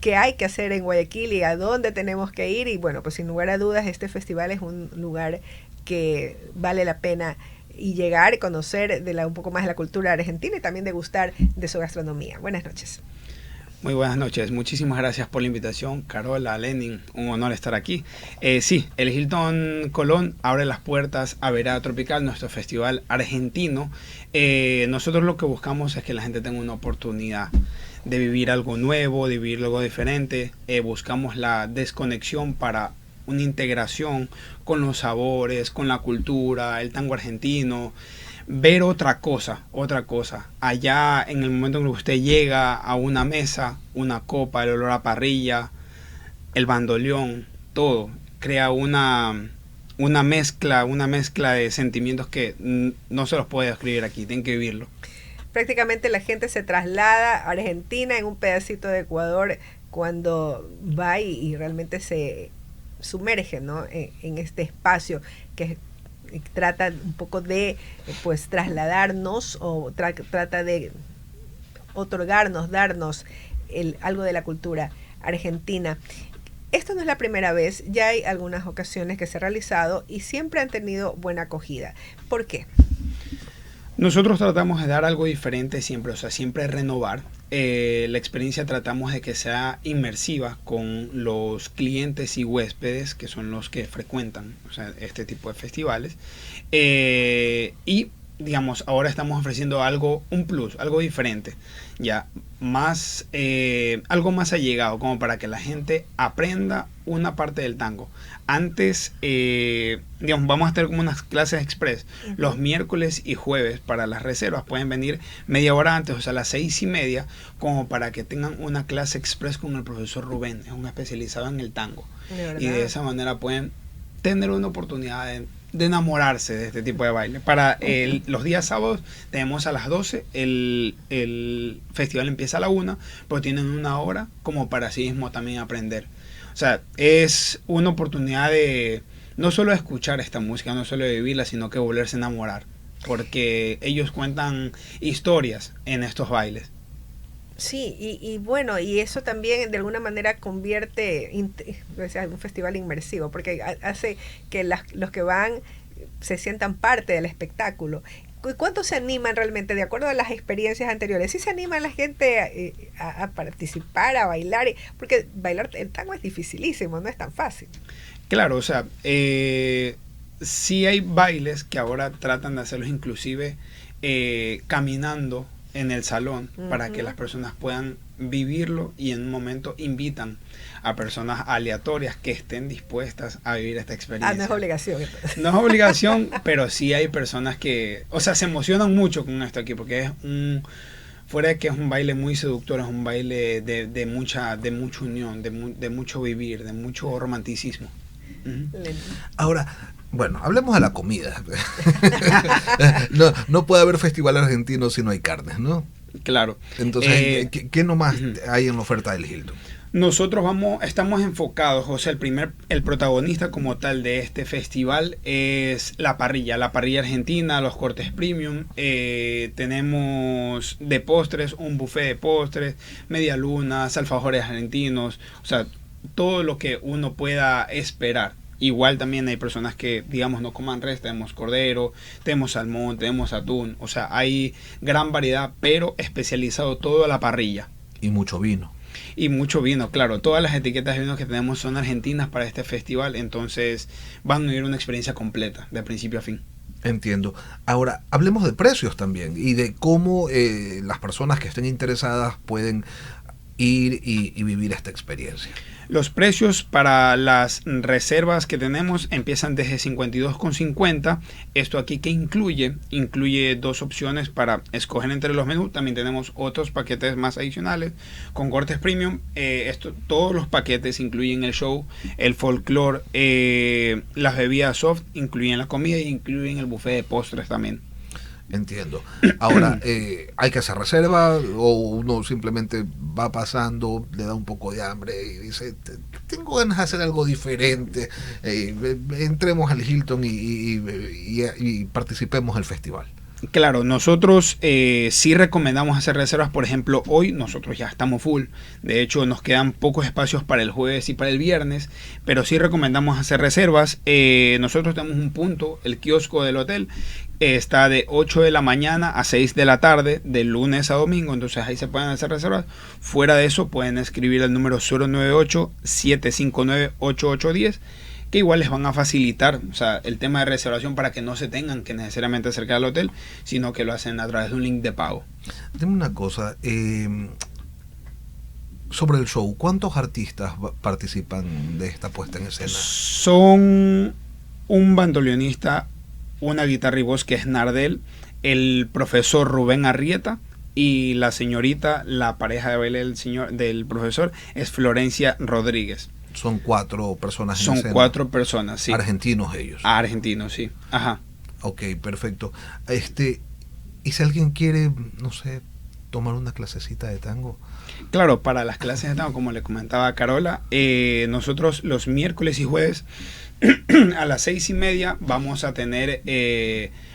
que hay que hacer en Guayaquil y a dónde tenemos que ir. Y bueno, pues sin lugar a dudas este festival es un lugar que vale la pena y llegar y conocer un poco más de la cultura argentina y también degustar de su gastronomía. Buenas noches. Muy buenas noches, muchísimas gracias por la invitación, Carola, Lenin, un honor estar aquí. Sí, el Hilton Colón abre las puertas a Verada Tropical, nuestro festival argentino. Nosotros lo que buscamos es que la gente tenga una oportunidad de vivir algo nuevo, de vivir algo diferente. Buscamos la desconexión para una integración con los sabores, con la cultura, el tango argentino, ver otra cosa. Allá en el momento en que usted llega a una mesa, una copa, el olor a parrilla, el bandoleón, todo crea una mezcla de sentimientos que no se los puede describir aquí, tienen que vivirlo. Prácticamente la gente se traslada a Argentina en un pedacito de Ecuador cuando va y realmente se sumerge, ¿no?, en este espacio que trata un poco de pues trasladarnos o trata de otorgarnos, darnos algo de la cultura argentina. Esto no es la primera vez, ya hay algunas ocasiones que se ha realizado y siempre han tenido buena acogida. ¿Por qué? Nosotros tratamos de dar algo diferente siempre, siempre renovar. La experiencia tratamos de que sea inmersiva con los clientes y huéspedes, que son los que frecuentan este tipo de festivales. Y digamos, ahora estamos ofreciendo un plus, algo diferente, ya más, algo más allegado, como para que la gente aprenda una parte del tango. Antes, digamos, vamos a tener como unas clases express los miércoles y jueves para las reservas. Pueden venir media hora antes, a las 6:30, como para que tengan una clase express con el profesor Rubén, es un especializado en el tango. Y de esa manera pueden tener una oportunidad de enamorarse de este tipo de baile. Para los días sábados tenemos a las 12, el festival empieza a la 1, pero tienen una hora como para sí mismo también aprender. O sea, es una oportunidad de no solo escuchar esta música, no solo de vivirla, sino que volverse a enamorar, porque ellos cuentan historias en estos bailes. Sí, y bueno, y eso también de alguna manera convierte un festival inmersivo, porque hace que los que van se sientan parte del espectáculo. ¿Cuántos se animan realmente, de acuerdo a las experiencias anteriores? ¿Sí se anima la gente a participar, a bailar? Porque bailar el tango es dificilísimo, no es tan fácil. Claro, o sea, sí hay bailes que ahora tratan de hacerlos inclusive caminando en el salón, para que las personas puedan vivirlo, y en un momento invitan a personas aleatorias que estén dispuestas a vivir esta experiencia. No es obligación. Entonces. No es obligación, pero sí hay personas que, o sea, se emocionan mucho con esto aquí, porque fuera de que es un baile muy seductor, es un baile de mucha unión, de mucho vivir, de mucho romanticismo. Ahora, bueno, hablemos de la comida. No puede haber festival argentino si no hay carnes, ¿no? Claro. Entonces, ¿qué nomás hay en la oferta del Hilton? Nosotros estamos enfocados, o sea, el protagonista como tal de este festival es la parrilla argentina, los cortes premium. Tenemos de postres, un buffet de postres, medialunas, alfajores argentinos, o sea, todo lo que uno pueda esperar. Igual también hay personas que, digamos, no coman res, tenemos cordero, tenemos salmón, tenemos atún, o sea, hay gran variedad, pero especializado todo a la parrilla. Y mucho vino. Y mucho vino, claro. Todas las etiquetas de vino que tenemos son argentinas para este festival, entonces van a vivir una experiencia completa, de principio a fin. Entiendo. Ahora, hablemos de precios también y de cómo las personas que estén interesadas pueden ir y vivir esta experiencia. Los precios para las reservas que tenemos empiezan desde 52,50. Esto aquí que incluye dos opciones para escoger entre los menús. También tenemos otros paquetes más adicionales con cortes premium. Todos los paquetes incluyen el show, el folclore, las bebidas soft, incluyen la comida y incluyen el buffet de postres también. Entiendo. Ahora, ¿hay que hacer reserva o uno simplemente va pasando, le da un poco de hambre y dice, tengo ganas de hacer algo diferente, entremos al Hilton y participemos del festival? Claro, nosotros sí recomendamos hacer reservas. Por ejemplo, hoy nosotros ya estamos full. De hecho, nos quedan pocos espacios para el jueves y para el viernes, pero sí recomendamos hacer reservas. Nosotros tenemos un punto, el kiosco del hotel, está de 8 de la mañana a 6 de la tarde, de lunes a domingo, entonces ahí se pueden hacer reservas. Fuera de eso, pueden escribir el número 098-759-8810, que igual les van a facilitar, o sea, el tema de reservación para que no se tengan que necesariamente acercar al hotel, sino que lo hacen a través de un link de pago. Dime una cosa, sobre el show, ¿cuántos artistas participan de esta puesta en escena? Son un bandoneonista, una guitarra y voz que es Nardel, el profesor Rubén Arrieta y la señorita, la pareja de baile del profesor es Florencia Rodríguez. Son 4 personas en escena. Son 4 personas, sí. Argentinos ellos. Argentinos, sí. Ajá. Ok, perfecto. ¿Y si alguien quiere, no sé, tomar una clasecita de tango? Claro, para las clases de tango, como le comentaba a Carola, nosotros los miércoles y jueves a las 6:30 vamos a tener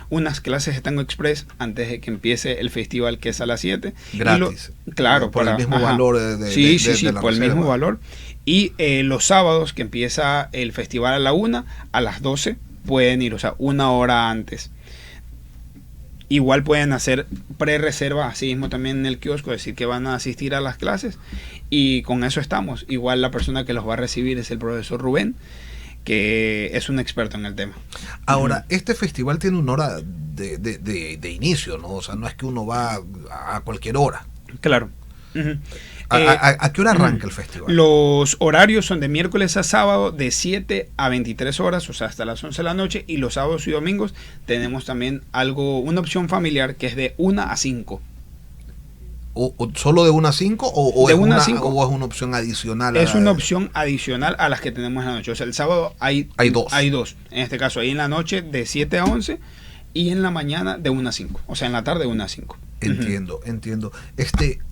unas clases de Tango Express antes de que empiece el festival, que es a las 7. Gratis. Claro, por el mismo valor de la por reserva. El mismo valor. Y los sábados, que empieza el festival a la 1, a las 12 pueden ir, o sea, 1 hora antes. Igual pueden hacer pre-reserva así mismo también en el kiosco, decir que van a asistir a las clases, y con eso estamos. Igual la persona que los va a recibir es el profesor Rubén, que es un experto en el tema. Ahora, este festival tiene una hora de inicio, ¿no? O sea, no es que uno va a cualquier hora. Claro. ¿A qué hora arranca el festival? Los horarios son de miércoles a sábado de 7 a 23 horas, o sea, hasta las 11 de la noche, y los sábados y domingos tenemos también una opción familiar que es de 1 a 5. ¿O solo de 1 a 5 o, de es 1 a 5, o es una opción adicional? Es una opción adicional a las que tenemos en la noche. O sea, el sábado hay dos. Hay dos. En este caso, hay en la noche de 7 a 11 y en la mañana de 1 a 5. O sea, en la tarde de 1 a 5. Entiendo.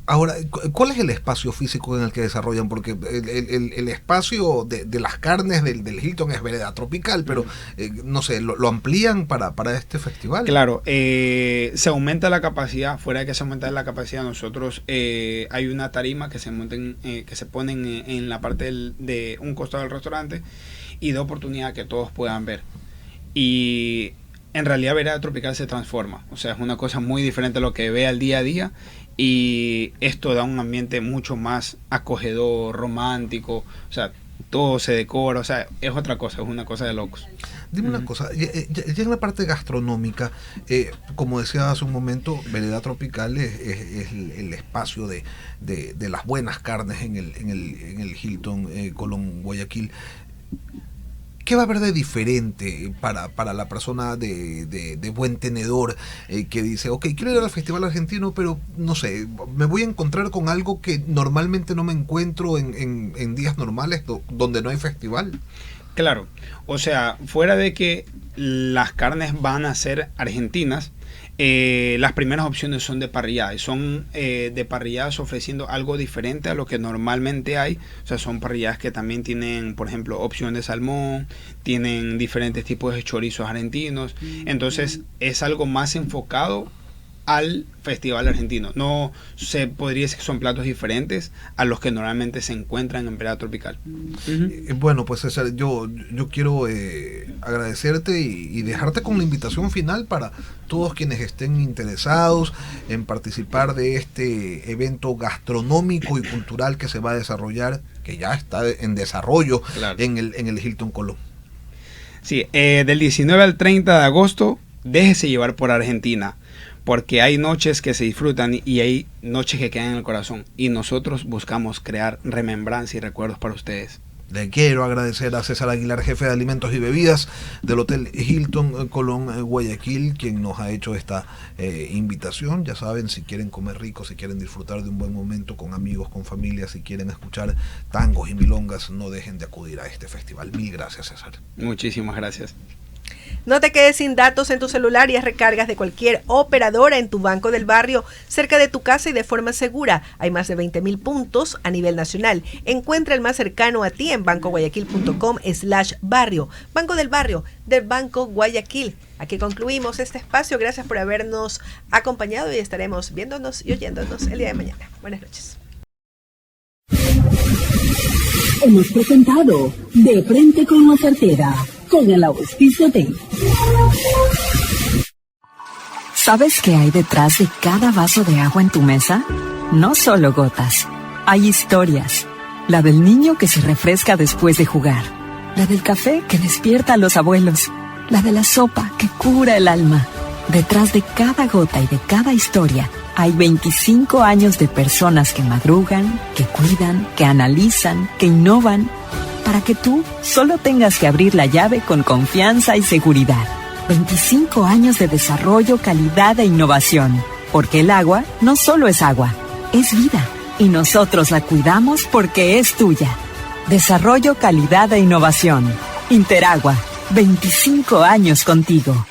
Ahora, ¿cuál es el espacio físico en el que desarrollan? Porque el espacio de las carnes del Hilton es vereda tropical, pero no sé, ¿lo amplían para este festival? Claro, se aumenta la capacidad. Fuera de que se aumenta la capacidad, nosotros hay una tarima que se ponen en la parte de un costado del restaurante y da oportunidad que todos puedan ver. Y en realidad vereda tropical se transforma, o sea, es una cosa muy diferente a lo que ve al día a día, y esto da un ambiente mucho más acogedor, romántico, o sea, todo se decora, o sea, es otra cosa, es una cosa de locos. Dime una cosa, ya en la parte gastronómica, como decía hace un momento, vereda tropical es el espacio de las buenas carnes en el Hilton Colón Guayaquil. ¿Qué va a haber de diferente para la persona de buen tenedor que dice, ok, quiero ir al Festival Argentino, pero no sé, me voy a encontrar con algo que normalmente no me encuentro en días normales donde no hay festival? Claro, o sea, fuera de que las carnes van a ser argentinas, las primeras opciones son de parrilladas, son de parrilladas ofreciendo algo diferente a lo que normalmente hay. O sea, son parrilladas que también tienen, por ejemplo, opción de salmón, tienen diferentes tipos de chorizos argentinos. Entonces es algo más enfocado al Festival Argentino. No se podría decir que son platos diferentes a los que normalmente se encuentran en vereda tropical. Bueno, pues César, yo quiero agradecerte y dejarte con la invitación final para todos quienes estén interesados en participar de este evento gastronómico y cultural que se va a desarrollar, que ya está en desarrollo, claro, en el Hilton Colón. Sí, del 19 al 30 de agosto, déjese llevar por Argentina, porque hay noches que se disfrutan y hay noches que quedan en el corazón, y nosotros buscamos crear remembranza y recuerdos para ustedes. Le quiero agradecer a César Aguilar, jefe de alimentos y bebidas del Hotel Hilton Colón Guayaquil, quien nos ha hecho esta invitación. Ya saben, si quieren comer rico, si quieren disfrutar de un buen momento con amigos, con familia, si quieren escuchar tangos y milongas, no dejen de acudir a este festival. Mil gracias, César. Muchísimas gracias. No te quedes sin datos en tu celular y haz recargas de cualquier operadora en tu Banco del Barrio, cerca de tu casa y de forma segura. Hay más de 20.000 puntos a nivel nacional. Encuentra el más cercano a ti en bancoguayaquil.com/barrio. Banco del Barrio, del Banco Guayaquil. Aquí concluimos este espacio. Gracias por habernos acompañado y estaremos viéndonos y oyéndonos el día de mañana. Buenas noches. Hemos presentado De Frente con la Certera, con el auspicio de... ¿Sabes qué hay detrás de cada vaso de agua en tu mesa? No solo gotas, hay historias. La del niño que se refresca después de jugar, la del café que despierta a los abuelos, la de la sopa que cura el alma. Detrás de cada gota y de cada historia hay 25 años de personas que madrugan, que cuidan, que analizan, que innovan, para que tú solo tengas que abrir la llave con confianza y seguridad. 25 años de desarrollo, calidad e innovación. Porque el agua no solo es agua, es vida. Y nosotros la cuidamos porque es tuya. Desarrollo, calidad e innovación. Interagua, 25 años contigo.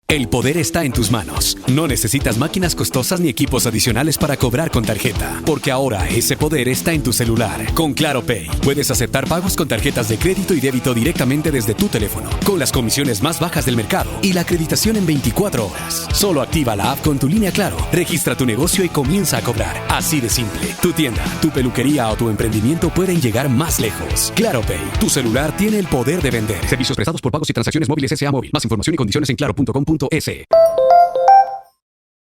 El poder está en tus manos. No necesitas máquinas costosas ni equipos adicionales para cobrar con tarjeta, porque ahora ese poder está en tu celular. Con Claro Pay, puedes aceptar pagos con tarjetas de crédito y débito directamente desde tu teléfono, con las comisiones más bajas del mercado y la acreditación en 24 horas. Solo activa la app con tu línea Claro, registra tu negocio y comienza a cobrar. Así de simple. Tu tienda, tu peluquería o tu emprendimiento pueden llegar más lejos. Claro Pay, tu celular tiene el poder de vender. Servicios prestados por pagos y transacciones móviles S.A. Móvil. Más información y condiciones en claro.com.es.